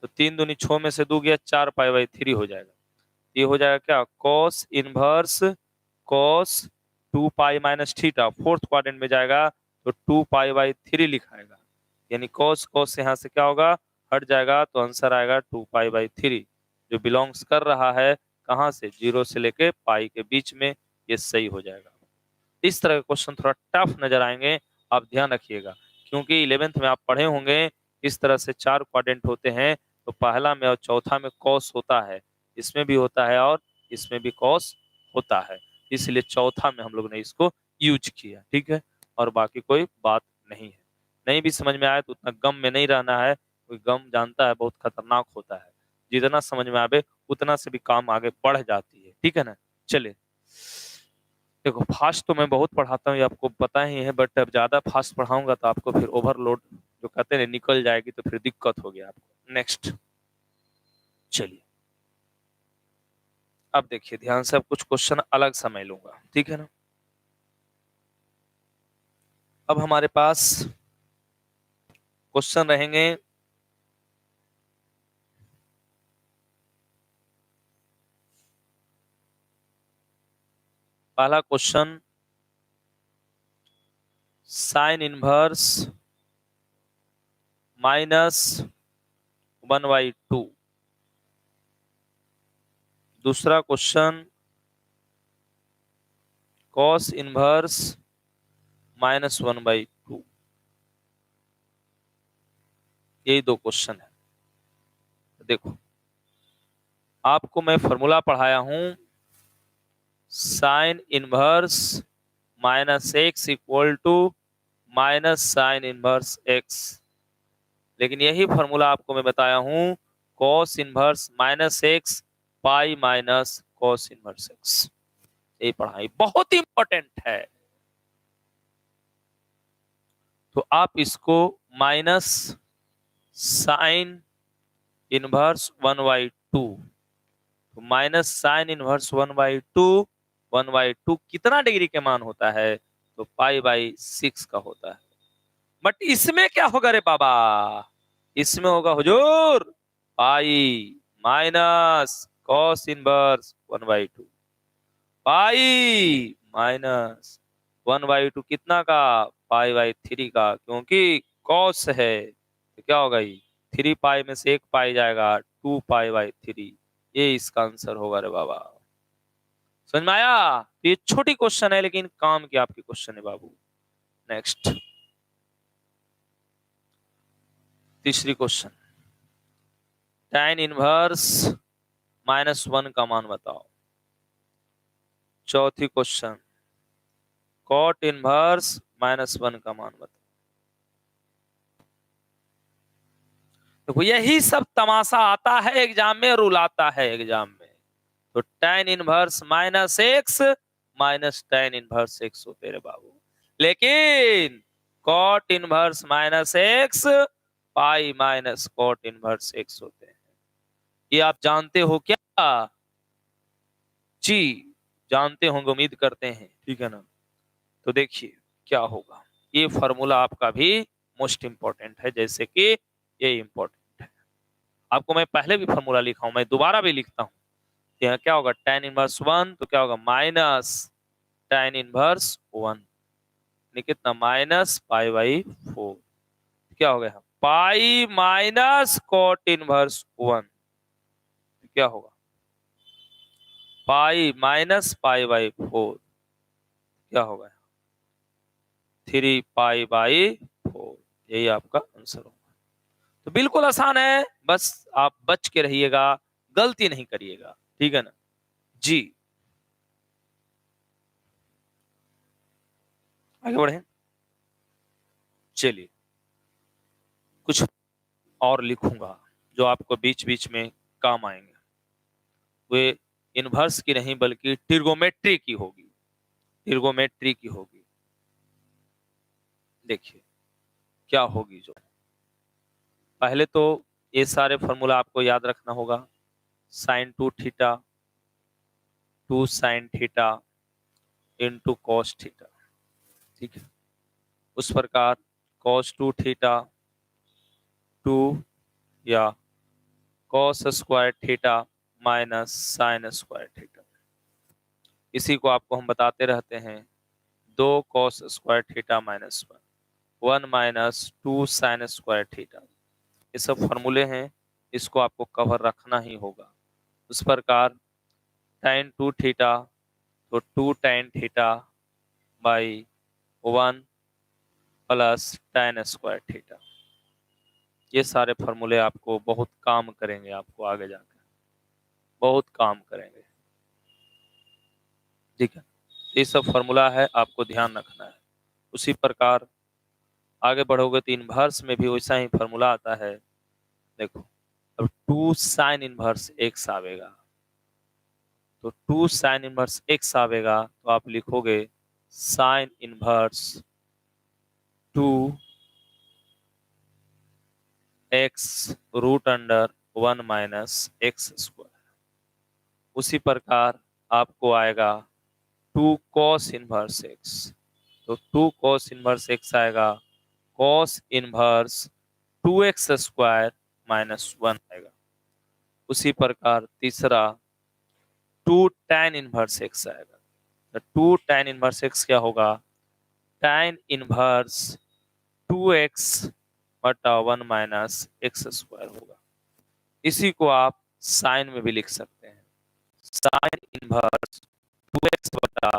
Speaker 1: तो 3 दूनी 6 में से 2 गया, 4 पाई बाई 3 हो जाएगा। ये हो जाएगा क्या, cos inverse cos 2 pi minus theta, fourth quadrant में जाएगा तो 2 पाई बाई 3 लिखाएगा, यानी cos cos यहाँ से क्या होगा, हट जाएगा, तो आंसर आएगा 2 पाई बाई 3, जो बिलोंग्स कर रहा है कहाँ से, 0 से लेके पाई के बीच में, ये सही हो जाएगा। इस तरह के क्वेश्चन थोड़ा टफ नजर आएंगे, आप ध्यान रखिएगा, क्योंकि 11th में आप पढ़े होंगे इस तरह से 4 क्वाड्रेंट होते हैं, तो पहला में और चौथा में कॉस होता है, इसमें भी होता है और इसमें भी कॉस होता है, इसलिए चौथा में हम लोग ने इसको यूज किया, ठीक है। और बाकी कोई बात नहीं है। नहीं भी समझ में आए तो उतना गम में नहीं रहना है, कोई गम जानता है बहुत खतरनाक होता है, जितना समझ में आवे उतना से भी काम आगे बढ़ जाती है, ठीक है ना। चलिए देखो, फास्ट तो मैं बहुत पढ़ाता हूँ, ये आपको पता ही है, बट अब ज्यादा फास्ट पढ़ाऊंगा तो आपको फिर ओवरलोड जो कहते हैं निकल जाएगी, तो फिर दिक्कत हो गया आपको। नेक्स्ट चलिए, अब देखिए ध्यान से, अब कुछ क्वेश्चन अलग समय लूंगा, ठीक है ना। अब हमारे पास क्वेश्चन रहेंगे पहला क्वेश्चन, साइन इनवर्स माइनस 1/2। दूसरा क्वेश्चन, कॉस इनवर्स -1/2। यही दो क्वेश्चन है। देखो आपको मैं फॉर्मूला पढ़ाया हूं, sine inverse -x equal to minus sine inverse x, लेकिन यही फॉर्मूला आपको मैं बताया हूं, cos inverse -x pi minus cos inverse x। ये पढ़ाई बहुत इंपॉर्टेंट है, तो आप इसको माइनस साइन इनवर्स 1/2, तो माइनस साइन इनवर्स 1/2 कितना डिग्री के मान होता है, तो पाई/6 का होता है। बट इसमें क्या होगा रे बाबा, इसमें होगा हुजूर पाई minus cos inverse 1/2, pi minus 1/2 कितना का, पाई/3 का, क्योंकि कॉस है तो क्या होगा, ये 3 पाई में से 1 पाई जाएगा, 2 पाई/3, ये इसका आंसर होगा रे बाबा। समझ में आया, ये छोटी क्वेश्चन है लेकिन काम की आपकी क्वेश्चन है बाबू। नेक्स्ट तीसरी क्वेश्चन, tan इनवर्स -1 का मान बताओ। चौथी क्वेश्चन, cot इनवर्स -1 का मान बताओ। देखो यही सब तमाशा आता है एग्जाम में, रूल आता है एग्जाम में। तो tan inverse minus x minus tan inverse x होते रे बाबू, लेकिन cot inverse minus x pi minus cot inverse x होते हैं। ये आप जानते हो क्या? जी जानते होंगे, उम्मीद करते हैं, ठीक है ना। तो देखिए क्या होगा, ये फॉर्मूला आपका भी मोस्ट इंपॉर्टेंट है, जैसे कि ये इंपॉर्टेंट है। आपको मैं पहले भी फॉर्मूला लिखा हूं, मैं दोबारा भी लिखता हूं। यहाँ क्या होगा, tan इनवर्स 1 तो क्या होगा माइनस tan इनवर्स 1, कितना माइनस पाई बाई 4, क्या हो गया पाई माइनस cot इनवर्स 1, क्या होगा पाई माइनस पाई बाई 4, क्या होगा 3 पाई बाई 4। यही आपका आंसर होगा। तो बिल्कुल आसान है, बस आप बच के रहिएगा, गलती नहीं करिएगा, ठीक है ना जी। आगे बढ़े, चलिए कुछ और लिखूंगा जो आपको बीच बीच में काम आएंगे। वे इनवर्स की नहीं बल्कि ट्रिगोमेट्री की होगी, ट्रिगोमेट्री की होगी। देखिए क्या होगी, जो पहले तो ये सारे फॉर्मूला आपको याद रखना होगा। Sine 2 theta 2 sine theta into cos theta, ठीक है। उस प्रकार कॉस 2 थीटा 2 या cos square theta minus sine square theta, इसी को आपको हम बताते रहते हैं 2 cos square theta minus 1 minus 2 sine square theta. ये सब फॉर्मूले हैं, इसको आपको कवर रखना ही होगा। उस प्रकार tan 2 थीटा तो 2 tan theta by 1 plus tan square theta. ये सारे फॉर्मूले आपको बहुत काम करेंगे, आपको आगे जाकर बहुत काम करेंगे, ठीक है। ये सब फॉर्मूला है, आपको ध्यान रखना है। उसी प्रकार आगे बढ़ोगे तो इनवर्स में भी वैसा ही फॉर्मूला आता है। देखो अब 2 साइन इनवर्स एक्स आवेगा, तो 2 साइन इनवर्स एक्स आवेगा तो आप लिखोगे sine inverse 2 x root under 1 minus x square. उसी प्रकार आपको आएगा 2 कॉस इनवर्स एक्स, तो 2 कॉस इनवर्स एक्स आएगा, cos inverse 2x square minus 1 आएगा। उसी प्रकार तीसरा 2 tan इनवर्स एक्स आएगा, तो 2 tan इनवर्स एक्स क्या होगा, tan इनवर्स 2x बटा 1 माइनस एक्स स्क्वायर होगा। इसी को आप साइन में भी लिख सकते हैं, साइन इनवर्स 2x बटा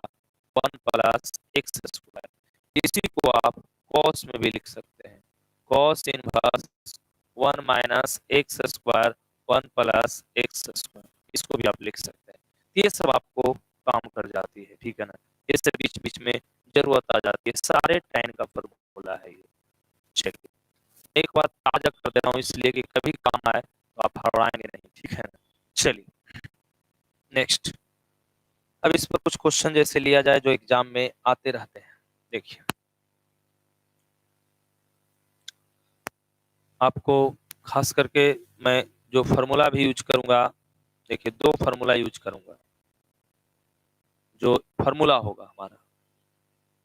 Speaker 1: 1 प्लस एक्स स्क्वायर। इसी को आप कॉस में भी लिख सकते हैं, cos inverse 1 minus x square 1 plus x square, इसको भी आप लिख सकते हैं। ये सब आपको काम कर जाती है, ठीक है ना। ये सब बीच बीच में जरूरत आ जाती है, सारे टाइम का फॉर्मूला है ये। चलिए एक बात ताजा कर दे रहा हूँ इसलिए कि कभी काम आए तो आप हड़बड़ाएंगे नहीं, ठीक है ना। चलिए नेक्स्ट, अब इस पर कुछ क्वेश्चन जैसे लिया जाए जो एग्जाम में आते रहते हैं। देखिए आपको खास करके मैं जो फार्मूला भी यूज करूंगा, देखिए 2 फार्मूला यूज करूंगा। जो फार्मूला होगा हमारा,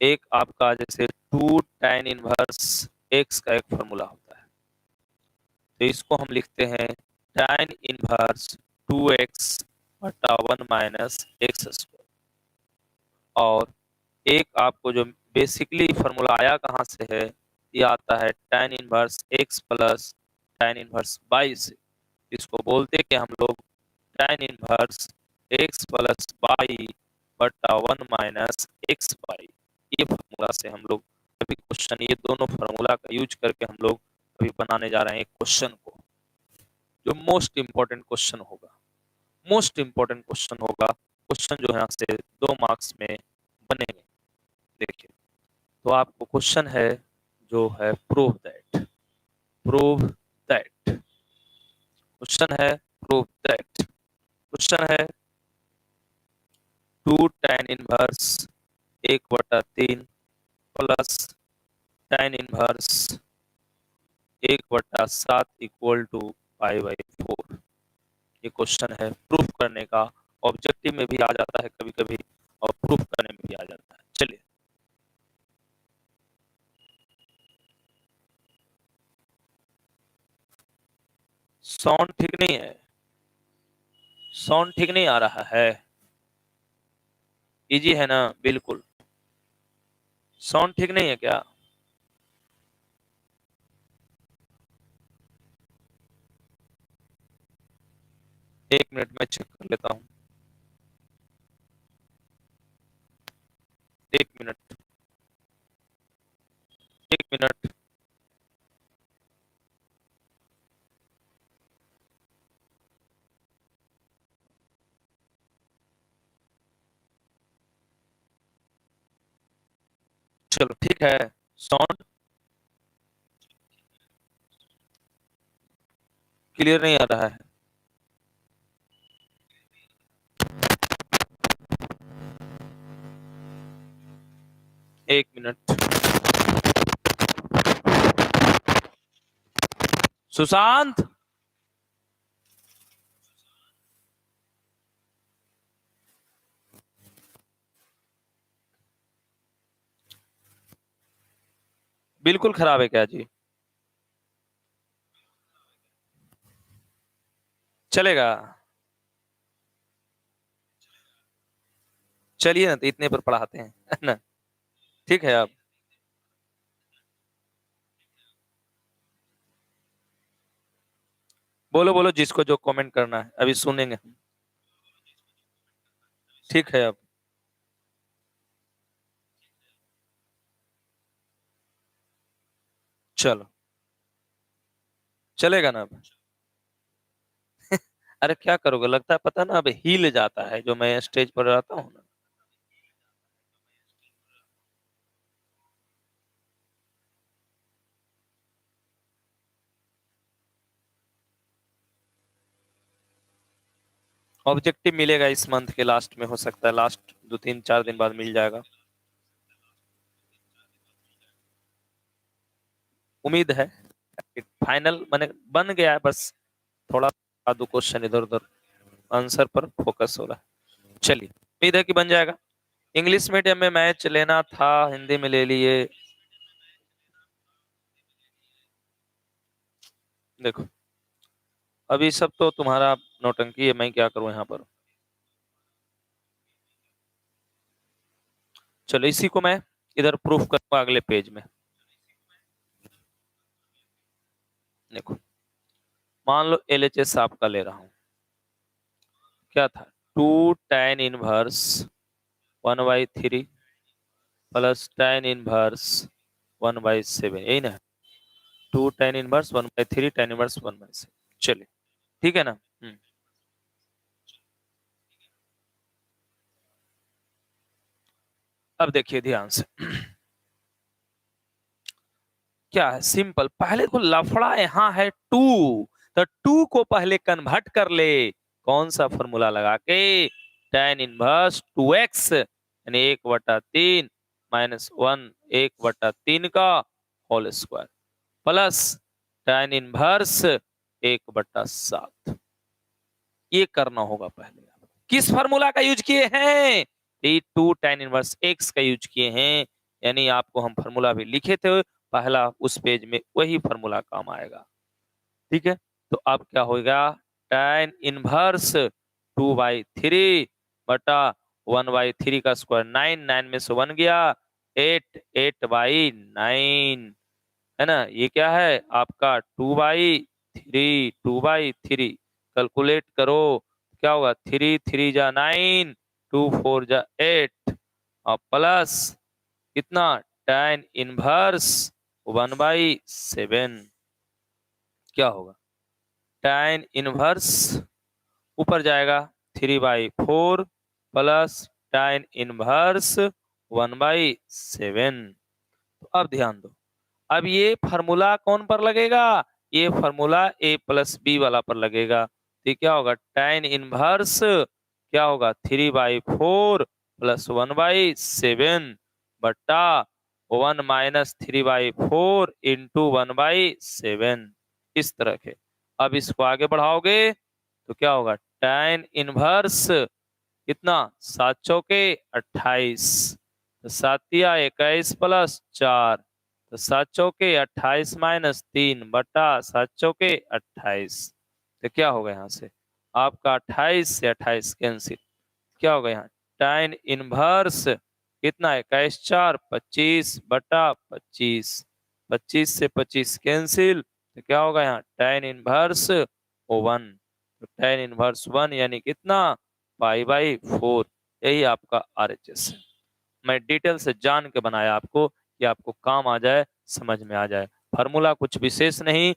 Speaker 1: एक आपका जैसे 2 tan इनवर्स एक्स का एक फार्मूला होता है, तो इसको हम लिखते हैं tan इनवर्स 2x बटा 1 माइनस एक्स स्क्वायर। और एक आपको जो बेसिकली फार्मूला आया कहाँ से है, ये आता है tan inverse x plus tan inverse y से। इसको बोलते कि हम लोग tan inverse x plus y बटा 1 माइनस एक्स वाई। ये फार्मूला से हम लोग अभी क्वेश्चन, ये दोनों फार्मूला का यूज करके हम लोग अभी बनाने जा रहे हैं एक क्वेश्चन को, जो मोस्ट इंपॉर्टेंट क्वेश्चन होगा। मोस्ट इंपॉर्टेंट क्वेश्चन होगा, क्वेश्चन जो है यहाँ से 2 मार्क्स में बनेंगे। देखिए तो आपको क्वेश्चन है जो है prove that, prove that question है प्रूव दैट, क्वेश्चन है 2 tan 1 1/3 plus tan 1 1/7 equal to π/4। ये क्वेश्चन है, प्रूफ करने का। ऑब्जेक्टिव में भी आ जाता है कभी कभी और प्रूफ करने में भी आ जाता है। चलिए साउंड ठीक नहीं है, साउंड ठीक नहीं आ रहा है। इजी है ना? बिल्कुल। साउंड ठीक नहीं है क्या? एक मिनट में चेक कर लेता हूँ। एक मिनट, एक मिनट। चलो ठीक है। साउंड क्लियर नहीं आ रहा है। एक मिनट। सुशांत, बिल्कुल खराब है क्या जी? चलेगा? चलिए ना, तो इतने पर पढ़ाते हैं, है ना? ठीक है। अब बोलो बोलो, जिसको जो कमेंट करना है अभी सुनेंगे। ठीक है। अब चलो, चलेगा ना अब? अरे क्या करोगे, लगता है पता ना, अब हिल जाता है जो मैं स्टेज पर रहता हूँ ना। ऑब्जेक्टिव मिलेगा इस मंथ के लास्ट में, हो सकता है लास्ट 2 3 4 दिन बाद मिल जाएगा। उम्मीद है। फाइनल मैंने बन गया है, बस थोड़ा दो क्वेश्चन इधर उधर आंसर पर फोकस हो रहा है। चलिए, उम्मीद है कि बन जाएगा। इंग्लिश मीडियम में मैच लेना था, हिंदी में ले लिए। देखो, अभी सब तो तुम्हारा नौटंकी है, मैं क्या करूं यहाँ पर। चलो, इसी को मैं इधर प्रूफ करूंगा अगले पेज में। देखो, मान लो LHS आपका ले रहा हूं, क्या था? 2 tan 1 1/3 प्लस tan 1 1/7, यही ना? 2 tan 1 1/3 tan 1 1/7। चलिए, ठीक है ना? अब देखिए ध्यान से, क्या है, सिंपल। पहले तो लफड़ा यहाँ है 2, तो 2 को पहले कन्वर्ट कर ले। कौन सा फॉर्मूला लगा के? tan 1 2x यानी 1/3 -1 1/3 का होल स्क्वायर प्लस tan 1 1/7। ये करना होगा पहले। किस फार्मूला का यूज किए हैं? 2 tan 1 x का यूज किए हैं, यानी आपको हम फार्मूला भी लिखे थे पहला, उस पेज में वही फार्मूला काम आएगा। ठीक है, तो अब क्या होगा? tan 1 2/3 बटा 1/3 का स्क्वायर 9, 9 में से 1 गया 8, 8/9, है ना? ये क्या है आपका 2/3, 2/3। कैलकुलेट करो, क्या होगा? 3 3 जा 9, 2 4 जा 8 और प्लस कितना? tan 1 1/7। क्या होगा? tan 1 ऊपर जाएगा 3/4 प्लस tan 1 1/7। तो अब ध्यान दो, अब ये फार्मूला कौन पर लगेगा? ये फॉर्मूला a प्लस बी वाला पर लगेगा, तो क्या होगा tan इनवर्स क्या होगा 3/4 प्लस 1/7 बट्टा 1 माइनस 3/4 इंटू 1/7 इस तरह के। अब इसको आगे बढ़ाओगे तो क्या होगा tan इनवर्स कितना 7 चौके 28, तो 7 × 21 प्लस 4, तो 7 चौके 28 माइनस 3 बटा 7 चौके 28, तो क्या होगा यहाँ से आपका 28 से 28 कैंसिल, क्या होगा यहाँ tan इनवर्स कितना है 21 4 25 बटा 25, 25 से 25 कैंसिल, तो क्या होगा यहाँ tan इनवर्स 1, तो tan इनवर्स 1 यानी कितना π/4, यही आपका RHS है। मैं डिटेल से जान के बनाया आपको कि आपको काम आ जाए, समझ में आ जाए। फार्मूला कुछ विशेष नहीं,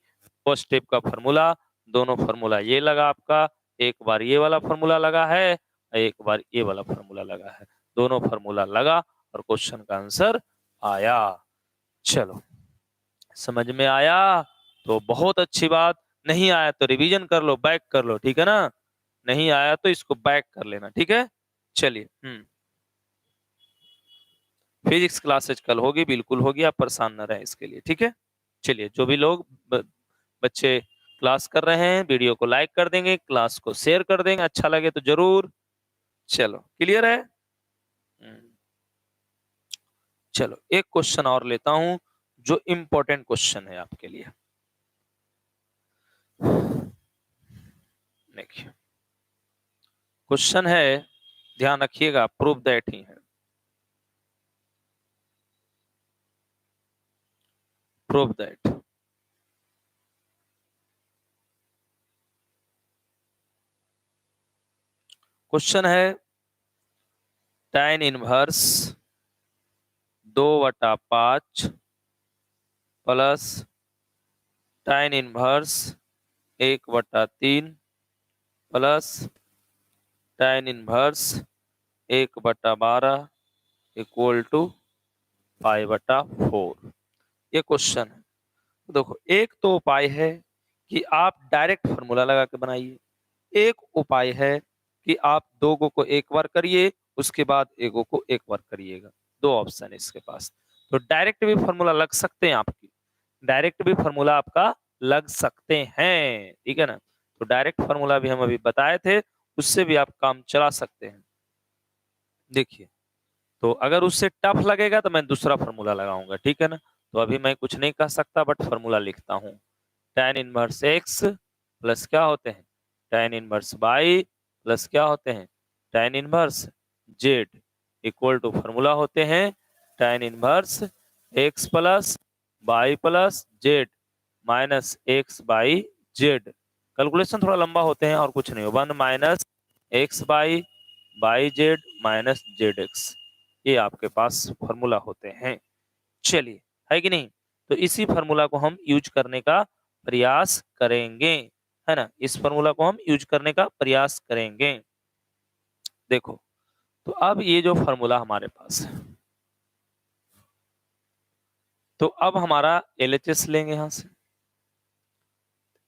Speaker 1: फर्स्ट स्टेप का फार्मूला, दोनों फार्मूला ये लगा आपका, एक बार ये वाला फार्मूला लगा है, एक बार ये वाला फार्मूला लगा है, दोनों फार्मूला लगा और क्वेश्चन का आंसर आया। चलो समझ में आया तो बहुत अच्छी बात, नहीं आया तो रिवीजन कर लो, बैक कर लो, ठीक है ना, नहीं आया तो इसको बैक कर लेना, ठीक है। चलिए फिजिक्स क्लासेज कल होगी, बिल्कुल होगी, आप परेशान न रहें इसके लिए, ठीक है। चलिए जो भी लोग बच्चे क्लास कर रहे हैं वीडियो को लाइक कर देंगे, क्लास को शेयर कर देंगे, अच्छा लगे तो जरूर। चलो क्लियर है। चलो एक क्वेश्चन और लेता हूं जो इंपॉर्टेंट क्वेश्चन है आपके लिए। देखिए क्वेश्चन है, ध्यान रखिएगा, प्रूव दैट ही है, प्रूव दैट। क्वेश्चन है tan inverse 2/5 plus tan inverse 1/3 plus tan inverse 1/12 equal to π/4। ये क्वेश्चन है। देखो एक तो उपाय है कि आप डायरेक्ट फॉर्मूला लगा के बनाइए, एक उपाय है कि आप दो को एक बार करिए उसके बाद एगो को एक बार करिएगा, दो ऑप्शन है इसके पास। तो डायरेक्ट भी फॉर्मूला लग सकते हैं आपकी, डायरेक्ट भी फॉर्मूला आपका लग सकते हैं, ठीक है ना। तो डायरेक्ट फॉर्मूला भी हम अभी बताए थे, उससे भी आप काम चला सकते हैं। देखिए तो अगर उससे टफ लगेगा तो मैं दूसरा फॉर्मूला लगाऊंगा, ठीक है ना। तो अभी मैं कुछ नहीं कह सकता बट फॉर्मूला लिखता हूँ, tan इनवर्स x प्लस क्या होते हैं tan इनवर्स y प्लस क्या होते हैं tan inverse z equal to formula होते हैं tan inverse x plus y plus z minus x by z. Calculation थोड़ा लंबा होते हैं और कुछ नहीं, 1 minus x by z minus z x, ये आपके पास फॉर्मूला होते हैं। चलिए है कि नहीं, तो इसी फॉर्मूला को हम यूज करने का प्रयास करेंगे, है ना, इस फॉर्मूला को हम यूज करने का प्रयास करेंगे। देखो तो अब ये जो फॉर्मूला हमारे पास है, तो अब हमारा एलएचएस लेंगे, यहां से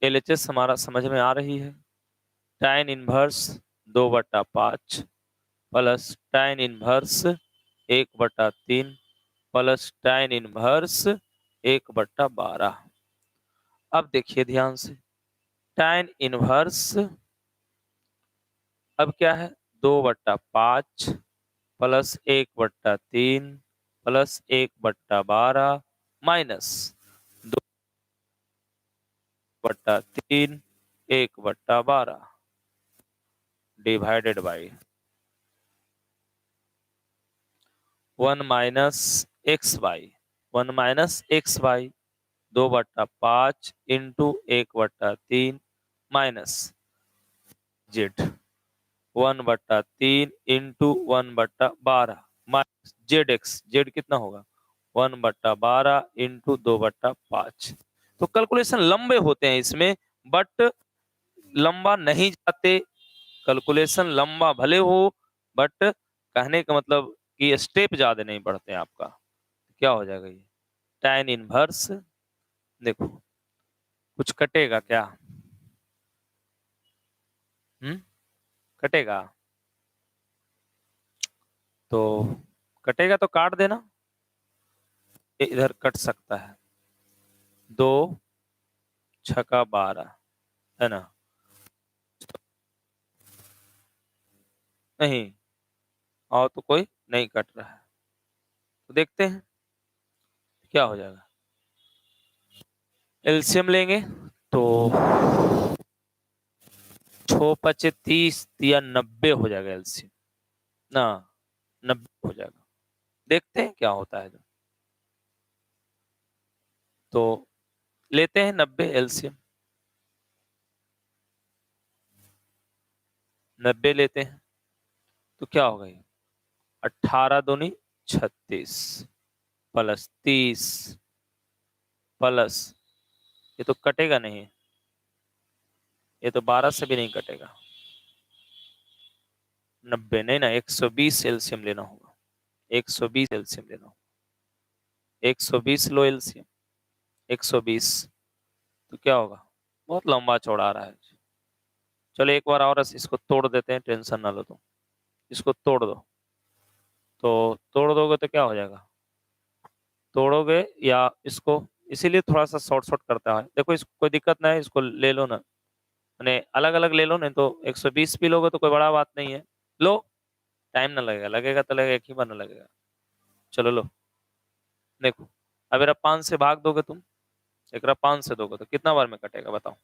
Speaker 1: एलएचएस हमारा समझ में आ रही है, tan inverse 2/5 plus tan inverse 1/3 plus tan inverse 1/12। अब देखिए ध्यान से, tan इनवर्स अब क्या है 2/5 plus 1/3 plus 1/12 minus 2/3 1/12 divided by 1 minus x y, 1 minus x y 2/5 into 1/3 minus z 1/3 into 1/12 minus z x, z कितना होगा 1/12 इंटू 2/5। तो कैलकुलेशन लंबे होते हैं इसमें बट लंबा नहीं जाते, कैलकुलेशन लंबा भले हो बट कहने का मतलब कि स्टेप ज्यादा नहीं बढ़ते आपका। क्या हो जाएगा ये tan इनवर्स, देखो कुछ कटेगा क्या? कटेगा? तो कटेगा तो काट देना, इधर कट सकता है। 2 6 12 है ना? नहीं, और तो कोई नहीं कट रहा है, तो देखते हैं क्या हो जाएगा। एलसीएम लेंगे तो 6 5 30 या 90 हो जाएगा एलसीएम ना, 90 हो जाएगा। देखते हैं क्या होता है। तो लेते हैं 90 एलसीएम, 90 लेते हैं तो क्या होगा ये? 18 दूनी 36 प्लस 30 प्लस, ये तो कटेगा नहीं, ये तो 12 से भी नहीं कटेगा। 90 नहीं ना, 120 एलसीएम लेना होगा, 120 एलसीएम लेना होगा। 120 लो एलसीएम, 120 तो क्या होगा? बहुत लंबा चौड़ा आ रहा है। चलो एक बार और इसको तोड़ देते हैं, टेंशन ना लो तुम, इसको तोड़ दो। तो तोड़ दोगे तो क्या हो जाएगा? तोड़ोगे या इसको, इसीलिए थोड़ा सा शॉर्ट शॉर्ट करता है। देखो इसको कोई दिक्कत ना है, इसको ले लो ना, मैंने अलग अलग ले लो, नहीं तो 120 भी लोगे तो कोई बड़ा बात नहीं है। लो, टाइम ना लगेगा, लगेगा तो लगेगा, एक ही बार ना लगेगा। चलो लो, देखो अब मेरा 5 से भाग दोगे तुम, एक 5 से दोगे तो कितना बार में कटेगा बताओ?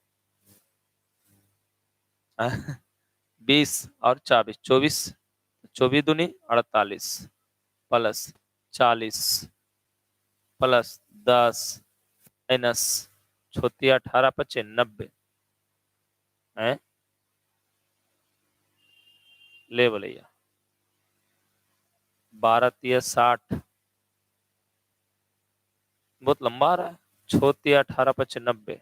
Speaker 1: 20 और 24, 24 दूनी 48 प्लस 40 प्लस 10 माइनस 18 25 90 है। ले बोलैया 12 3 60, बहुत लंबा आ रहा है। 6 3 18 25 90,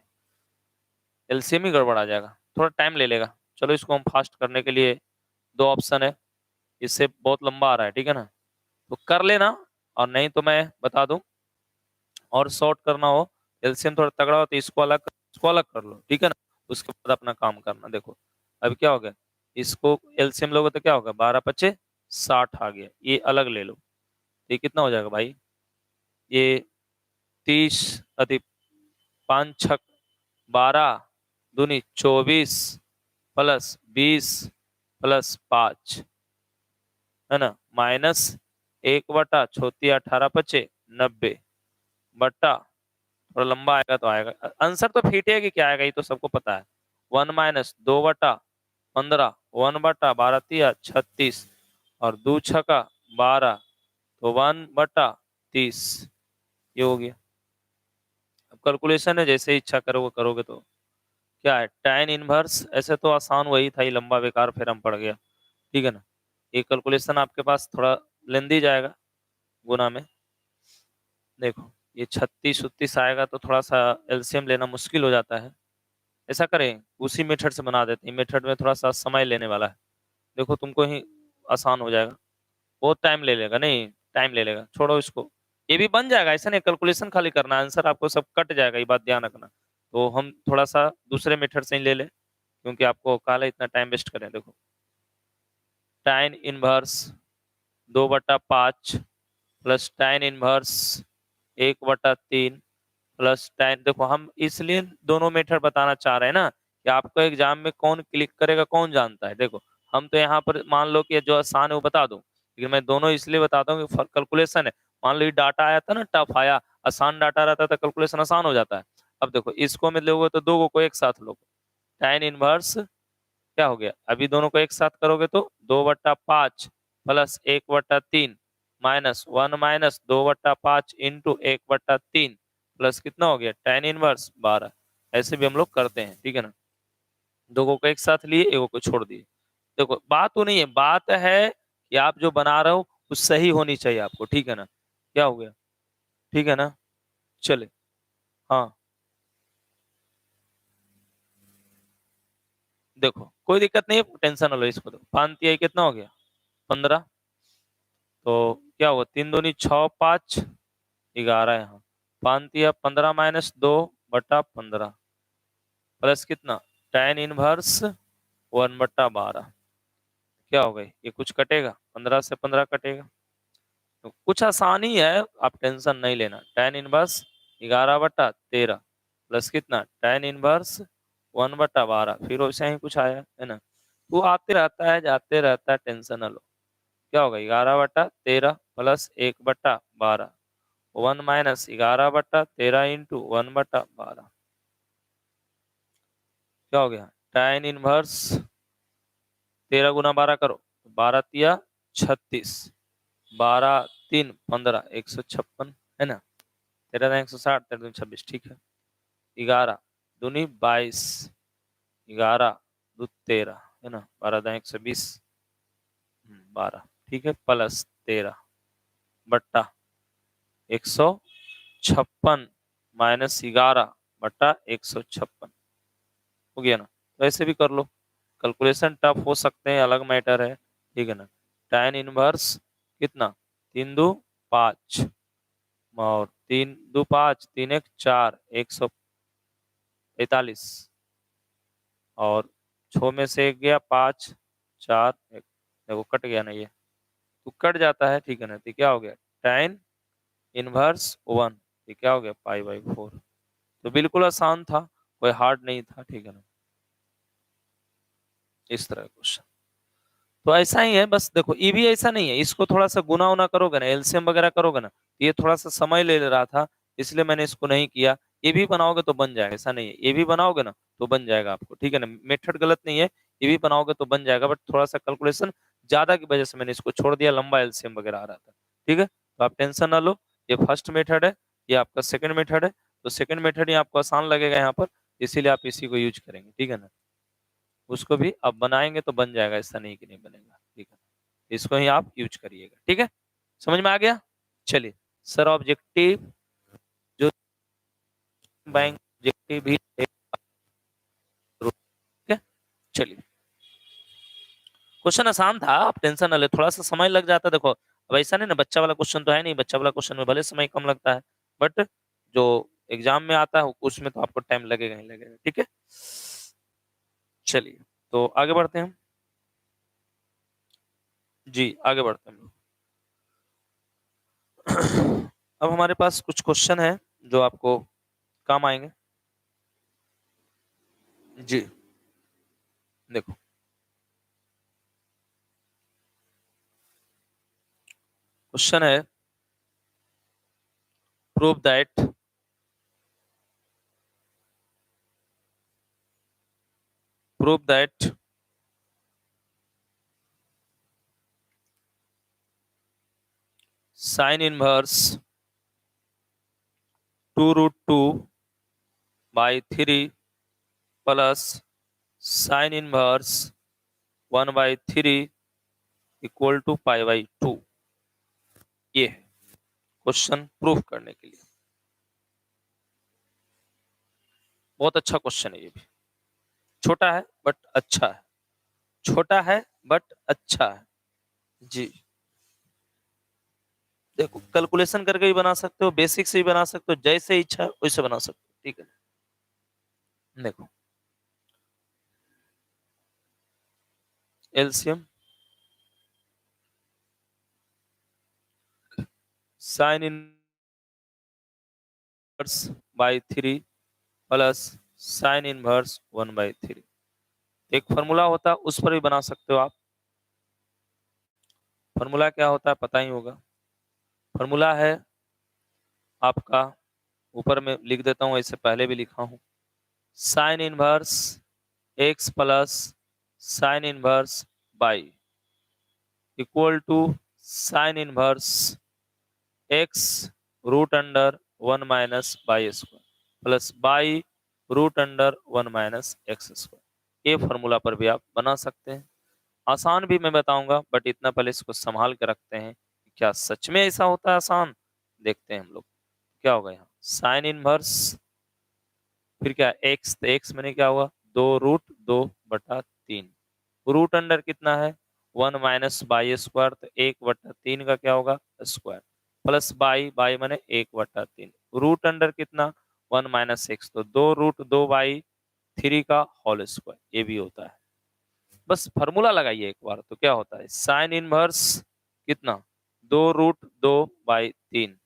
Speaker 1: एलसीएम ही गड़बड़ आ जाएगा, थोड़ा टाइम ले लेगा। चलो इसको हम फास्ट करने के लिए, दो ऑप्शन है, इससे बहुत लंबा आ रहा है, ठीक है ना, तो कर लेना। और नहीं तो मैं बता दूं, और शॉर्ट करना हो, एलसीएम थोड़ा तगड़ा हो तो इसको अलग कर लो, ठीक है ना, उसके बाद अपना काम करना। देखो अब क्या हो गया, इसको एलसीएम लोगे तो क्या होगा? 12 5 60 आ गया, ये अलग ले लो, ये कितना हो जाएगा भाई? ये 30 अधिक 5 6 12 दूनी 24 प्लस 20 प्लस 5 है ना, माइनस 1/18 बट्टा, थोड़ा लंबा आएगा तो आएगा, आंसर तो फिट है कि क्या आएगा ये तो सबको पता है। 1 माइनस 2/15, 1/12 36 और 2 6 12, तो 1/30, ये हो गया। अब कैलकुलेशन है, जैसे इच्छा करोगे करोगे तो क्या है, tan इनवर्स, ऐसे तो आसान वही था, ये लंबा बेकार फिर हम पड़ गया, ठीक है ना। ये कैलकुलेशन आपके पास थोड़ा लेंदी जाएगा गुना में। देखो ये 36 36 आएगा तो थोड़ा सा एलसीएम लेना मुश्किल हो जाता है। ऐसा करें, उसी मेथड से बना देते हैं, मेथड में थोड़ा सा समय लेने वाला है, देखो तुमको ही आसान हो जाएगा। बहुत टाइम ले लेगा, नहीं टाइम ले लेगा, छोड़ो इसको। ये भी बन जाएगा, ऐसा नहीं, कैलकुलेशन खाली करना, आंसर आपको सब कट जाएगा, ये बात ध्यान रखना। तो हम थोड़ा सा दूसरे मेथड से ही ले लें, क्योंकि आपको काला इतना टाइम वेस्ट करें। देखो tan inverse 2/5 plus tan inverse 1/3 plus tan, देखो हम इसलिए दोनों मेथड बताना चाह रहे हैं ना, कि आपको एग्जाम में कौन क्लिक करेगा कौन जानता है। देखो हम तो यहाँ पर मान लो कि जो आसान है वो बता दूं, लेकिन मैं दोनों इसलिए बताता हूँ कि कैलकुलेशन है। मान लो ये डाटा आया था ना, टफ आया, आसान डाटा रहता था, कैलकुलेशन आसान हो जाता है। अब देखो इसको में लोगे तो दो को एक साथ लो, tan इनवर्स क्या हो गया, अभी दोनों को एक साथ करोगे तो 2/5 plus 1/3 minus 1 minus 2/5 into 1/3 plus कितना हो गया, tan इनवर्स 12। ऐसे भी हम लोग करते हैं, ठीक है ना, दो को एक साथ लिए, एक को छोड़ दिए। देखो बात तो नहीं है, बात है कि आप जो बना रहे हो वो सही होनी चाहिए आपको, ठीक है ना। क्या हो गया, ठीक है ना, चले। हाँ देखो कोई दिक्कत नहीं है, टेंशन ना लो इसको, तो 5 कितना हो गया, 15। तो क्या हुआ, 3 दूनी 6 5 11 यहाँ, 5 15 माइनस 2/15, प्लस कितना tan इनवर्स 1/12। क्या हो गई, ये कुछ कटेगा, 15 से 15 कटेगा, तो कुछ आसानी है, आप टेंशन नहीं लेना। tan इनवर्स 11/13 प्लस कितना tan इनवर्स 1/12, फिर वैसे ही कुछ आया है ना, वो आते रहता है जाते रहता है, टेंशन ना लो। क्या होगा 11/13 प्लस 1/12, 1 माइनस 11/13 इंटू 1/12, क्या हो गया tan इनवर्स 13 × 12 करो, 12 × 3 = 36, 12 × 3 = 15, 156 है ना, 13 × 160, 13 × 26, ठीक है। 11 दूनी 22, 11 × 2 = 13 है ना, 12 × 1 = 20, 12, ठीक है, प्लस 13/156 माइनस 11/156 हो गया ना। वैसे भी कर लो, कैलकुलेशन टफ हो सकते हैं, अलग मैटर है, ठीक है ना। tan इनवर्स कितना 3 × 2 = 5 और 3 × 2 = 5, 3 × 1 = 4, 145 और 6 में से 1 गया 5, 4 1, देखो कट गया ना, ये तो कट जाता है, ठीक है ना। तो क्या हो गया tan इनवर्स 1, ये क्या हो गया π/4। तो बिल्कुल आसान था, कोई हार्ड नहीं था, ठीक है ना। इस तरह क्वेश्चन तो ऐसा ही है, बस देखो ये भी ऐसा नहीं है, इसको थोड़ा सा गुना उना करोगे ना, एलसीएम वगैरह करोगे ना, ये थोड़ा सा समय ले रहा था, इसलिए मैंने इसको नहीं किया। ये भी बनाओगे तो बन जाएगा, ऐसा नहीं है, ये भी बनाओगे ना तो बन जाएगा आपको, ठीक है ना। मेथड गलत नहीं है, ये भी बनाओगे तो बन जाएगा, बट थोड़ा सा कैलकुलेशन ज्यादा की वजह से मैंने इसको छोड़ दिया, लंबा एलसीएम वगैरह आ रहा था, ठीक है। तो आप टेंशन ना लो, ये फर्स्ट मेथड है, ये आपका सेकंड मेथड है, तो सेकंड मेथड ही आपको आसान लगेगा यहाँ पर, इसीलिए आप इसी को यूज करेंगे, ठीक है ना। उसको भी आप बनाएंगे तो बन जाएगा, ऐसा नहीं कि नहीं बनेगा, ठीक है। इसको ही आप यूज करिएगा, ठीक है। समझ में आ गया। चलिए सर, ऑब्जेक्टिव जो बैंक ऑब्जेक्टिव भी ठीक है। चलिए क्वेश्चन आसान था, आप टेंशन ना ले, थोड़ा सा समय लग जाता है, देखो अब ऐसा नहीं ना, बच्चा वाला क्वेश्चन तो है नहीं, बच्चा वाला क्वेश्चन में भले समय कम लगता है, बट जो एग्जाम में आता है उसमें तो आपको टाइम लगेगा ही लगेगा, ठीक है। चलिए तो आगे बढ़ते हैं, जी आगे बढ़ते हैं हम लोग। अब हमारे पास कुछ क्वेश्चन है जो आपको काम आएंगे, जी देखो क्वेश्चन है, prove that sin inverse 2√2/3 plus sin inverse 1/3 equal to π/2, ये है क्वेश्चन प्रूफ करने के लिए। बहुत अच्छा क्वेश्चन है, ये भी छोटा है बट अच्छा है, छोटा है बट अच्छा है, जी। देखो कैलकुलेशन करके भी बना सकते हो, बेसिक से भी बना सकते हो, जैसे इच्छा है वैसे बना सकते हो, ठीक है। देखो LCM sin inverse by 3 plus sin inverse 1/3, एक फॉर्मूला होता है, उस पर भी बना सकते हो आप। फॉर्मूला क्या होता है पता ही होगा, फॉर्मूला है आपका, ऊपर में लिख देता हूँ, इससे पहले भी लिखा हूँ, sine inverse x plus sine inverse y equal to sine inverse x root under 1 minus y square plus y root under 1 minus x square. ये फॉर्मूला पर भी आप बना सकते हैं, आसान भी मैं बताऊंगा, बट इतना पहले इसको संभाल के रखते हैं, क्या सच में ऐसा होता है आसान, देखते हैं हम लोग। क्या होगा यहाँ साइन इनवर्स, फिर क्या एक्स, तो एक्स मैंने क्या हुआ 2√2/3, रूट अंडर कितना है 1 माइनस बाई स्क्वायर, तो 1/3 का क्या होगा स्क्वायर, प्लस बाई, बाई मैंने 1/3, रूट अंडर कितना 1 माइनस एक्स, तो 2√2/3 3 का होल स्क्वायर, ये भी होता है। बस फॉर्मूला लगाइए एक बार, तो क्या होता है साइन इनवर्स कितना 2√2/3,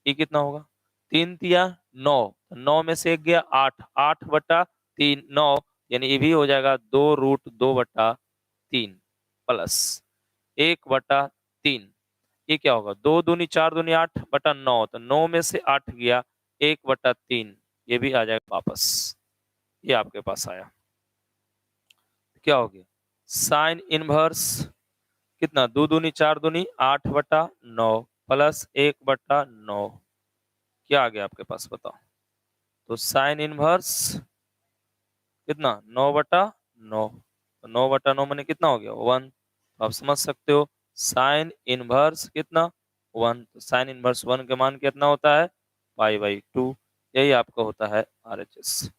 Speaker 1: ये कितना होगा 3 × 3 = 9, 9 में से एक गया 8, 8/3 9, यानी ये भी हो जाएगा 2√2/3 प्लस 1/3, ये क्या होगा 2 दूनी 4 दूनी 8/9, तो 9 में से 8 गया 1/3, ये भी आ जाएगा वापस, ये आपके पास आया। क्या हो गया साइन इनवर्स कितना 2 दूनी 4 दूनी 8/9 प्लस 1/9, क्या आ गया आपके पास बताओ। तो साइन इनवर्स कितना 9/9, तो 9/9 मैंने कितना हो गया 1, तो आप समझ सकते हो साइन इनवर्स कितना 1, तो साइन इनवर्स 1 के मान कितना होता है π/2, यही आपका होता है RHS।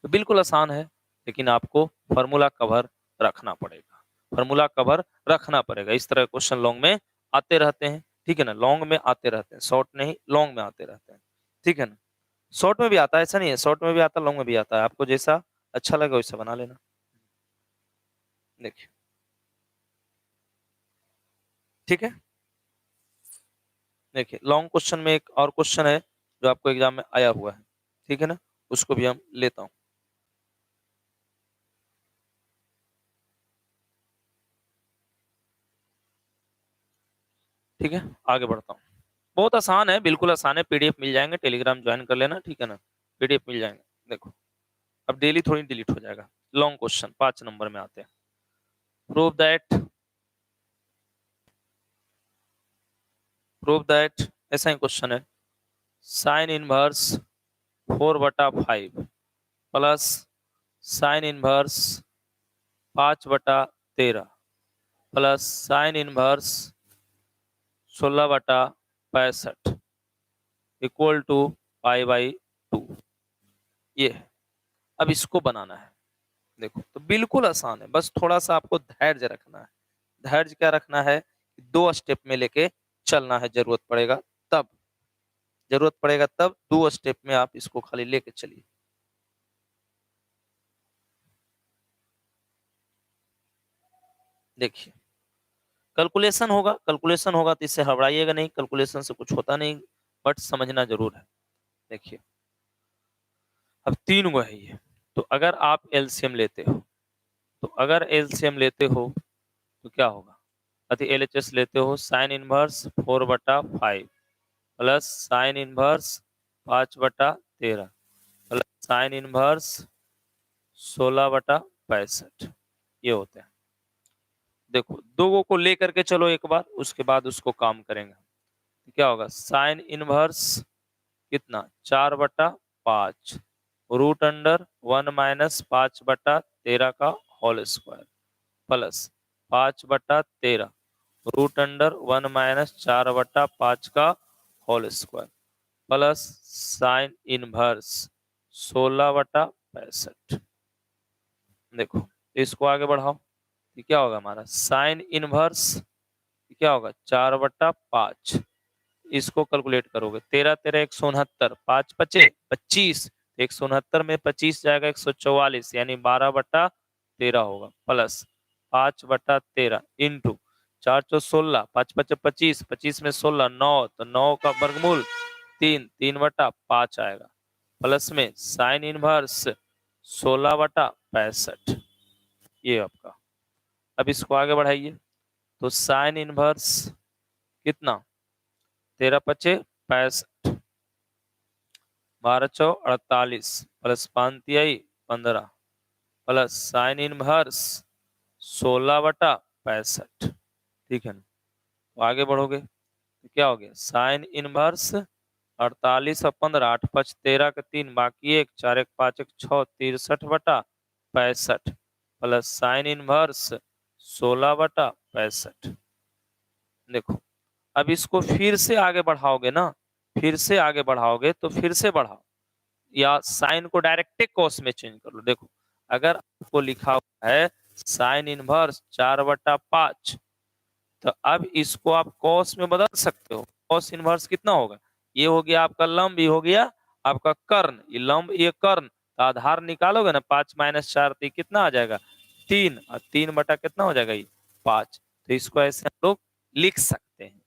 Speaker 1: तो बिल्कुल आसान है, लेकिन आपको फॉर्मूला कवर रखना पड़ेगा, फॉर्मूला कवर रखना पड़ेगा। इस तरह क्वेश्चन लॉन्ग में आते रहते हैं, ठीक है ना, लॉन्ग में आते रहते हैं, शॉर्ट नहीं लॉन्ग में आते रहते हैं, ठीक है ना। शॉर्ट में भी आता है, ऐसा नहीं है, शॉर्ट में भी आता है लॉन्ग में भी आता है, आपको जैसा अच्छा लगे वैसा बना लेना। देखिए ठीक है, देखिए लॉन्ग क्वेश्चन में एक और क्वेश्चन है जो आपको एग्जाम में आया हुआ है, ठीक है ना, उसको भी हम लेता हूं। ठीक है, आगे बढ़ता हूँ। बहुत आसान है, बिल्कुल आसान है, पीडीएफ मिल जाएंगे, टेलीग्राम ज्वाइन कर लेना, ठीक है ना, पीडीएफ मिल जाएंगे। देखो अब डेली थोड़ी डिलीट हो जाएगा। लॉन्ग क्वेश्चन 5 नंबर में आते हैं। प्रूव दैट ऐसा ही क्वेश्चन है, sine inverse 4/5 plus sine inverse 5/13 plus sine inverse 16/65 equal to π/2, ये है। अब इसको बनाना है, देखो तो बिल्कुल आसान है, बस थोड़ा सा आपको धैर्य रखना है। धैर्य क्या रखना है, 2 स्टेप में लेके चलना है, तब जरूरत पड़ेगा तब 2 स्टेप में आप इसको खाली लेके चलिए। देखिए कैलकुलेशन होगा तो इससे घबराइएगा नहीं, कैलकुलेशन से कुछ होता नहीं, बट समझना जरूर है। देखिए अब 3 गो है ये, तो अगर आप एलसीएम लेते हो, तो क्या होगा, अति एलएचएस लेते हो, sign inverse 4/5 plus sine inverse 5/13 plus sine inverse 16/65, ये होते हैं। देखो 2 को लेकर के चलो एक बार, उसके बाद उसको काम करेंगे। क्या होगा साइन इनवर्स कितना 4/5 √1 - 5/13 का होल स्क्वायर प्लस 5/13 √1 - 4/5 का whole square plus sine inverse 16/65। देखो इसको आगे बढ़ाओ, ये क्या होगा हमारा साइन इनवर्स, क्या होगा 4/5, इसको कैलकुलेट करोगे 13 13 169, 5 पचे 25, 169 में 25 जाएगा 144, यानी 12/13 होगा प्लस 5/13 इंटू 4 × 4 = 16, 5 5 25, 25 में 16 9, तो 9 का वर्गमूल 3, 3/5 आएगा प्लस में साइन इनवर्स 16/65, ये आपका। अब इसको आगे बढ़ाइए, तो साइन इनवर्स कितना 13 पचे 65, 12 चौ 48 प्लस 5 तिहाई 15 प्लस साइन इनवर्स 16/65, ठीक है ना। तो आगे बढ़ोगे तो क्या हो गया साइन इनवर्स 48 और 15, 8 5 13 का 3 बाकी 1, 4 1 5 1 6 63/65 प्लस साइन इनवर्स 16/65। देखो अब इसको फिर से आगे बढ़ाओगे ना, फिर से आगे बढ़ाओगे तो फिर से बढ़ाओ, या साइन को डायरेक्ट कॉस में चेंज कर लो। देखो अगर आपको लिखा हुआ है साइन इनवर्स 4/5, तो अब इसको आप कॉस में बदल सकते हो। कॉस इनवर्स कितना होगा, ये हो गया आपका लंब, ये हो गया आपका कर्ण, ये लंब ये कर्ण, तो आधार निकालोगे ना 5 - 4 तो कितना आ जाएगा 3, और 3 बटा कितना हो जाएगा ये 5। तो इसको ऐसे हम लोग लिख सकते हैं,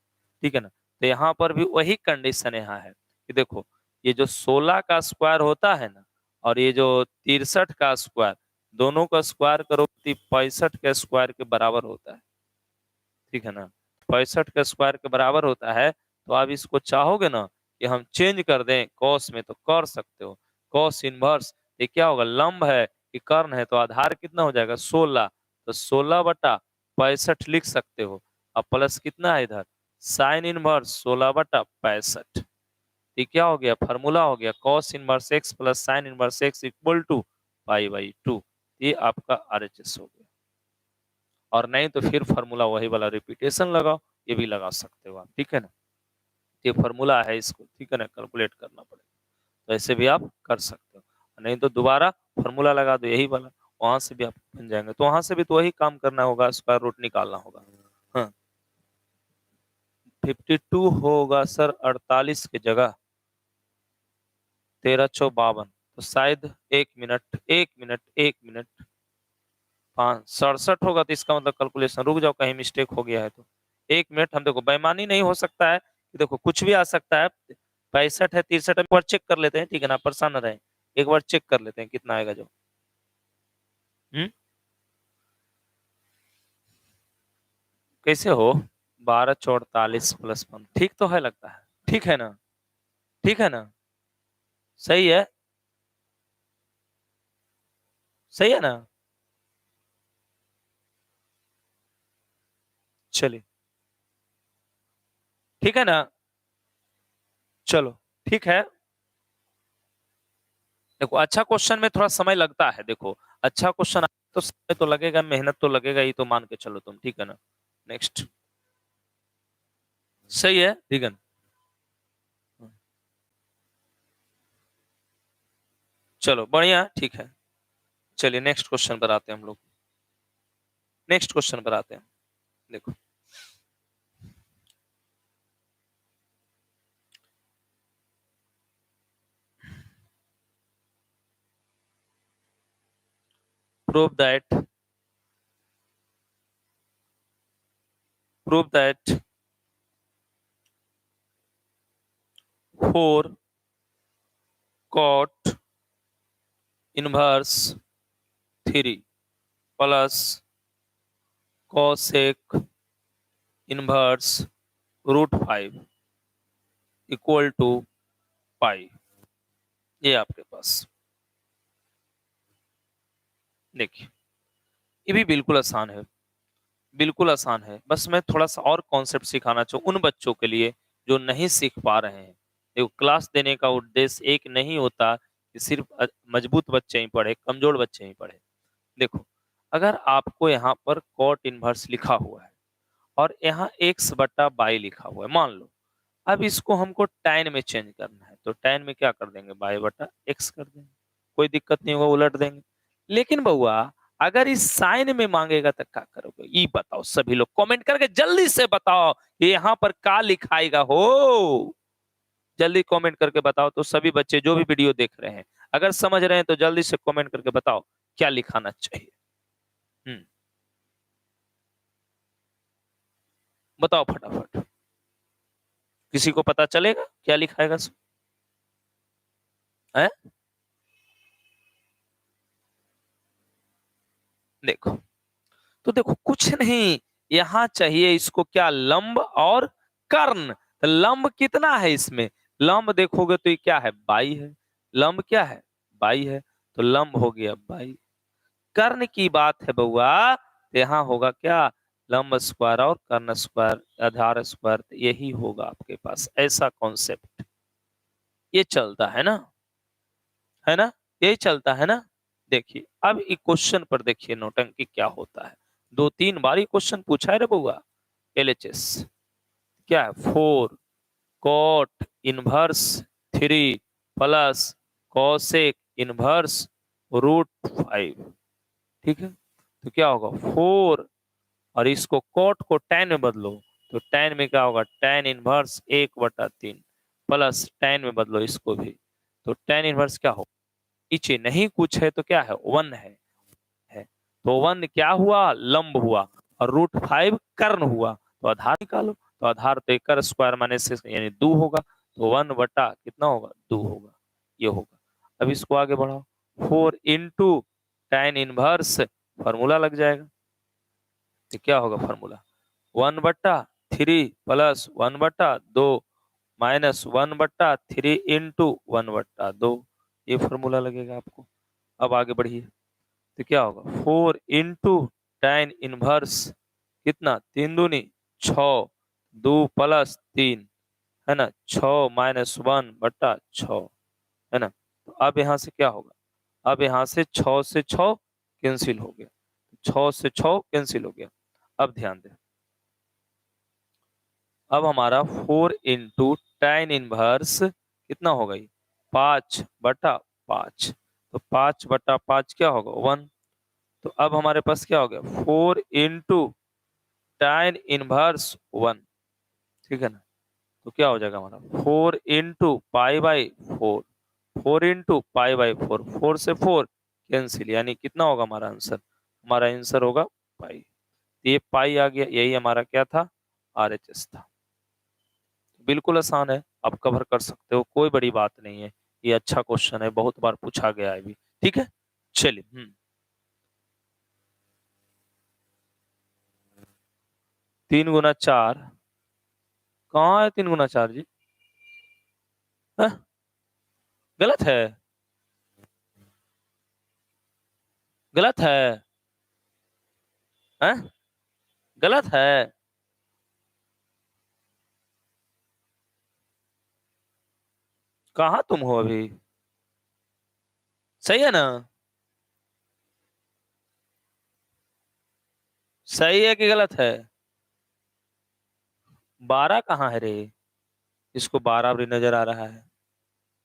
Speaker 1: ठीक है ना। तो यहाँ पर भी वही कंडीशन यहाँ है कि देखो ये जो 16 का स्क्वायर होता है ना, और ये जो 63 का स्क्वायर, दोनों का स्क्वायर करो तो 65 के स्क्वायर के बराबर होता है, ठीक है ना। 65 के स्क्वायर के बराबर होता है। तो आप इसको चाहोगे ना कि हम चेंज कर दें कॉस में तो कर सकते हो। कॉस इनवर्स ये क्या होगा, लंब है कि कर्ण है, तो आधार कितना हो जाएगा 16, तो 16 बटा 65 लिख सकते हो। अब प्लस कितना है इधर साइन इनवर्स 16 बटा 65। ये क्या हो गया, फार्मूला हो गया cos inverse x plus sine inverse x equal to pi. ये आपका आरएचएस हो गया। और नहीं तो फिर फार्मूला वही वाला रिपीटेशन लगाओ, ये भी लगा सकते हो आप, ठीक है ना। ये फार्मूला है, इसको ठीक है ना कैलकुलेट करना पड़ेगा, तो ऐसे भी आप कर सकते हो। नहीं तो दोबारा फार्मूला लगा दो यही वाला, वहां से भी आप बन जाएंगे। तो वहां से भी तो वही काम करना होगा, स्क्वायर रूट निकालना होगा। हाँ 52 होगा सर 48 की जगह 1352, तो शायद 1 मिनट 1 मिनट 1 मिनट 567 होगा, तो इसका मतलब कैलकुलेशन रुक जाओ, कहीं मिस्टेक हो गया है तो 1 मिनट। हम देखो बेईमानी नहीं हो सकता है कि देखो कुछ भी आ सकता है। 65 है 63 एक बार चेक कर लेते हैं, ठीक है ना, परेशान न रहे, एक बार चेक कर लेते हैं कितना आएगा जो। हम्म कैसे हो 12 - 44 + 5 ठीक तो है लगता है, ठीक है ना, ठीक है ना, सही है, सही है ना। चलिए ठीक है ना, चलो ठीक है। देखो अच्छा क्वेश्चन में थोड़ा समय लगता है, देखो अच्छा क्वेश्चन तो समय तो लगेगा, मेहनत तो लगेगा ही, तो मान के चलो तुम, ठीक है ना। नेक्स्ट सही है, ठीक है। चलो बढ़िया ठीक है। चलिए नेक्स्ट क्वेश्चन पर आते हैं हम लोग, नेक्स्ट क्वेश्चन पर आते हैं। देखो prove that, prove that 4 cot inverse 3 plus cosec inverse √5 equal to pi. ये आपके पास देखिए, ये भी बिल्कुल आसान है, बिल्कुल आसान है। बस मैं थोड़ा सा और कॉन्सेप्ट सिखाना चाहूँ उन बच्चों के लिए जो नहीं सीख पा रहे हैं। देखो क्लास देने का उद्देश्य एक नहीं होता कि सिर्फ मजबूत बच्चे ही पढ़े, कमजोर बच्चे ही पढ़े। देखो अगर आपको यहाँ पर कॉट इनवर्स लिखा हुआ है और यहाँ एक्स बटा बाई लिखा हुआ है, मान लो अब इसको हमको tan में चेंज करना है, तो tan में क्या कर देंगे बाई बटा एक्स कर देंगे, कोई दिक्कत नहीं होगा, उलट देंगे। लेकिन बउआ अगर इस साइन में मांगेगा तो क्या करोगे, ये बताओ, सभी लोग कमेंट करके जल्दी से बताओ कि यहाँ पर क्या लिखाएगा हो, जल्दी कमेंट करके बताओ। तो सभी बच्चे जो भी वीडियो देख रहे हैं अगर समझ रहे हैं तो जल्दी से कमेंट करके बताओ क्या लिखाना चाहिए। बताओ फटाफट, किसी को पता चलेगा क्या लिखाएगा है? देखो तो देखो कुछ नहीं, यहाँ चाहिए इसको क्या, लंब और कर्ण। तो लंब कितना है इसमें, लंब देखोगे तो ये क्या है 22 है, लंब क्या है 22 है, तो लंब हो गया 22। कर्ण की बात है बउआ, तो यहाँ होगा क्या लंब स्क्वायर और कर्ण स्क्वायर आधार स्क्वायर, तो यही होगा आपके पास, ऐसा कॉन्सेप्ट ये चलता है ना, यही चलता है ना। देखिए अब इस क्वेश्चन पर देखिए नौटंकी क्या होता है, 2-3 बार ही क्वेश्चन पूछा है रे बउआ। एलएचएस क्या है 4 cot inverse 3 plus cosec inverse √5, ठीक है। तो क्या होगा 4, और इसको कॉट को tan में बदलो, तो tan में क्या होगा tan इनवर्स 1/3 प्लस tan में बदलो इसको भी, तो tan इनवर्स क्या हो, नीचे नहीं कुछ है तो क्या है, 1 है। तो 1 क्या हुआ, लंब हुआ, और √5 कर्ण हुआ, तो आधार निकालो। तो आधार तो 1 स्क्वायर माइनस 6 यानी 2 होगा, तो 1 बटा कितना होगा, 2 होगा, ये होगा। अब इसको आगे बढ़ाओ, 4 इंटू tan इनवर्स, फॉर्मूला लग जाएगा। तो क्या होगा फॉर्मूला, 1/3 प्लस 1/2 माइनस 1/3 इंटू 1/2, ये फॉर्मूला लगेगा आपको। अब आगे बढ़िए, तो क्या होगा, 4 इंटू tan इनवर्स कितना, 3 दूनी 6, 2 प्लस 3 है ना, 6 माइनस 1/6 है ना। तो अब यहाँ से क्या होगा, अब यहाँ से 6 से 6 कैंसिल हो गया, 6 से 6 कैंसिल हो गया। अब ध्यान दें, अब हमारा 4 इंटू tan इनवर्स कितना हो गई, 5/5, तो 5/5 क्या होगा, 1। तो अब हमारे पास क्या हो गया, 4 इंटू tan इनवर्स 1, ठीक है ना। तो क्या हो जाएगा हमारा, 4 इंटू π/4, 4 इंटू π/4, 4 से 4 कैंसिल, यानी कितना होगा हमारा आंसर, हमारा आंसर होगा पाई। ये पाई आ गया, यही हमारा क्या था, RHS था। बिल्कुल आसान है, आप कवर कर सकते हो, कोई बड़ी बात नहीं है। ये अच्छा क्वेश्चन है, बहुत बार पूछा गया है भी, ठीक है। चलिए 3 × 4, कहाँ है 3 × 4 जी, हाँ? गलत है, गलत है, हाँ? गलत है, कहाँ तुम हो अभी, सही है ना, सही है कि गलत है, 12 कहाँ है रे, इसको 12 भी नजर आ रहा है,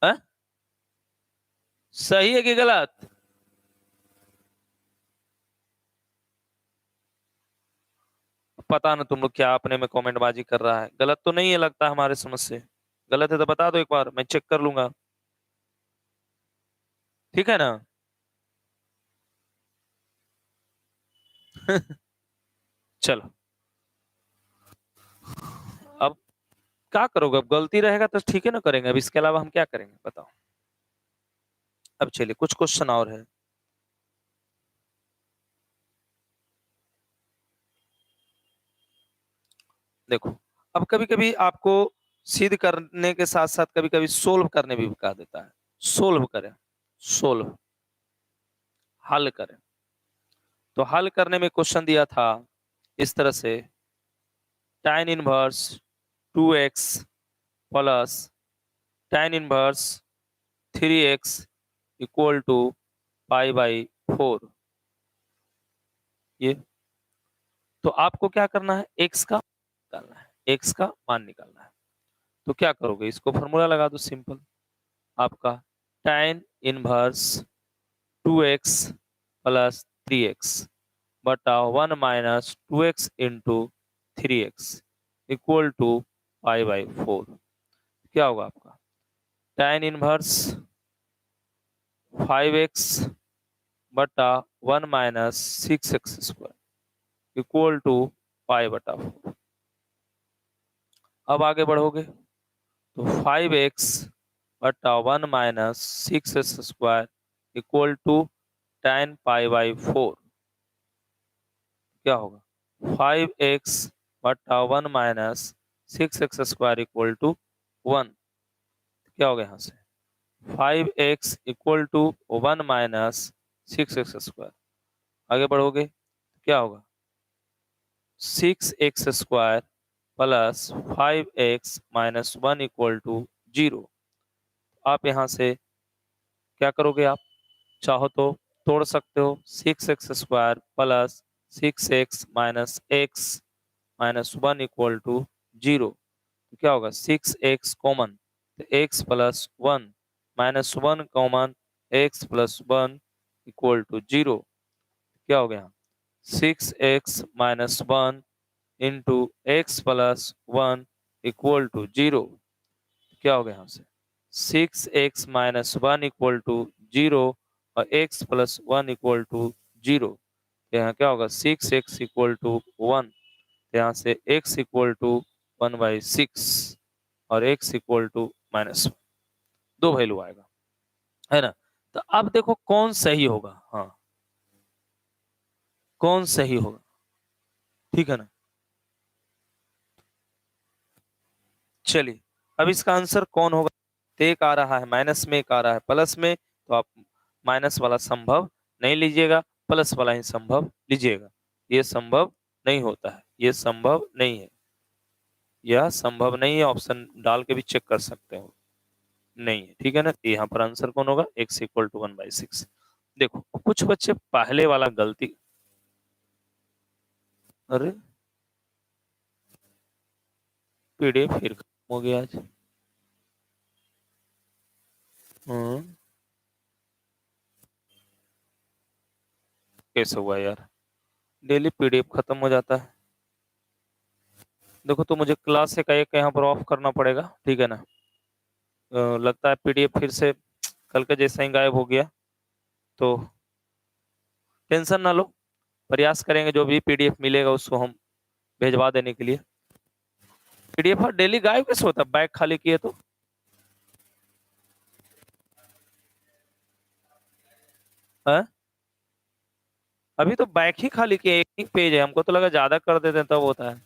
Speaker 1: हाँ? सही है कि गलत, पता ना तुम लोग क्या अपने में कमेंट बाजी कर रहा है, गलत तो नहीं है लगता हमारे समझ से, गलत है तो बता दो एक बार, मैं चेक कर लूंगा, ठीक है ना। चलो, अब क्या करोगे, अब गलती रहेगा तो ठीक है ना करेंगे, अब इसके अलावा हम क्या करेंगे बताओ। अब चलिए कुछ क्वेश्चन और है, देखो। अब कभी कभी आपको सिद्ध करने के साथ साथ कभी कभी सोल्व करने भी बता देता है, सोल्व करें, सोल्व, हल करें। तो हल करने में क्वेश्चन दिया था इस तरह से, tan inverse 2x plus tan inverse 3x equal to π/4, ये। तो आपको क्या करना है, x का निकालना है, x का मान निकालना है। तो क्या करोगे, इसको फॉर्मूला लगा दो सिंपल, आपका tan inverse 2x plus 3x बटा 1 minus 2x into 3x equal to π/4, क्या होगा आपका, tan इनवर्स 5x बटा 1 माइनस 6x² इक्वल टू π/4। अब आगे बढ़ोगे, तो 5x बटा 1 minus 6x² equal to tan π/4, क्या होगा, 5x बटा 1 माइनस 6x² इक्वल टू 1, क्या होगा यहाँ से, 5x equal to 1 minus 6x²। आगे बढ़ोगे क्या होगा, 6x² plus 5x minus 1 equal to 0। आप यहाँ से क्या करोगे, आप चाहो तो तोड़ सकते हो, 6x² plus 6x minus x minus 1 equal to 0, तो क्या होगा, 6x कॉमन, तो x plus 1 minus 1 common, x plus 1 equal to 0, क्या हो गया, 6x minus 1 into x plus 1 equal to 0, क्या हो गया यहाँ से, 6x माइनस 1 इक्वल टू 0 और x प्लस 1 इक्वल टू 0। यहाँ क्या होगा 6x इक्वल टू 1, यहाँ से x इक्वल टू 1/6 और x इक्वल टू -1, दो वैल्यू आएगा, है ना। तो अब देखो कौन सही होगा, हाँ कौन सही होगा, ठीक है ना। चलिए अब इसका आंसर कौन होगा, तो एक आ रहा है माइनस में, एक आ रहा है प्लस में, तो आप माइनस वाला संभव नहीं लीजिएगा, प्लस वाला ही संभव लीजिएगा। ये संभव नहीं होता है, ये संभव नहीं है, यह संभव नहीं है, ऑप्शन डाल के भी चेक कर सकते हो, नहीं है, ठीक है ना। यहाँ पर आंसर कौन होगा, x इक्वल टू 1/6। देखो कुछ बच्चे पहले वाला गलती, अरे पीडीएफ फिर खत्म हो गया आज। हम्म, कैसे हुआ यार, डेली पीडीएफ खत्म हो जाता है। देखो तो मुझे क्लास से एक यहाँ पर ऑफ करना पड़ेगा, ठीक है ना। लगता है पीडीएफ फिर से कल के जैसा ही गायब हो गया, तो टेंशन ना लो, प्रयास करेंगे जो भी पीडीएफ मिलेगा उसको हम भेजवा देने के लिए। पीडीएफ डेली गायब कैसे होता है, बैग खाली किए तो, है? अभी तो बैग ही खाली किए, एक ही पेज है, हमको तो लगा ज्यादा कर देते हैं तब होता है।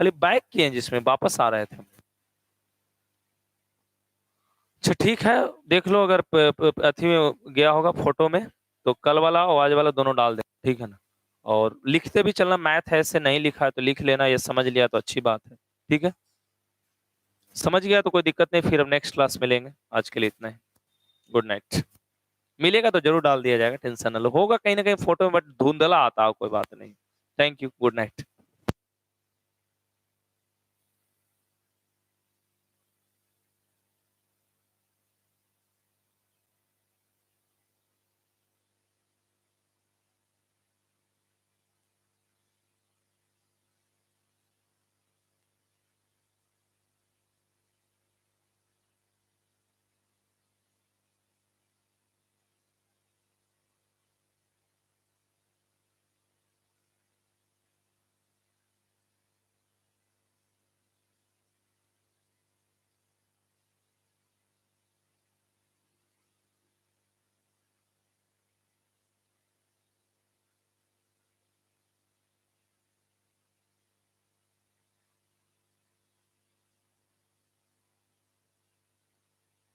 Speaker 1: खाली बैग किए हैं जिसमें वापस आ रहे थे। अच्छा ठीक है, देख लो अगर अथी में गया होगा फोटो में, तो कल वाला और आज वाला दोनों डाल दे, ठीक है ना। और लिखते भी चलना, मैथ है ऐसे नहीं लिखा है तो लिख लेना, ये समझ लिया तो अच्छी बात है, ठीक है। समझ गया तो कोई दिक्कत नहीं, फिर हम नेक्स्ट क्लास में लेंगे, आज के लिए इतना ही। Good night. मिलेगा तो जरूर डाल दिया जाएगा, टेंशन ना लो, होगा कहीं ना कहीं फोटो में, बट धुंधला आता है, कोई बात नहीं। Thank you, good night.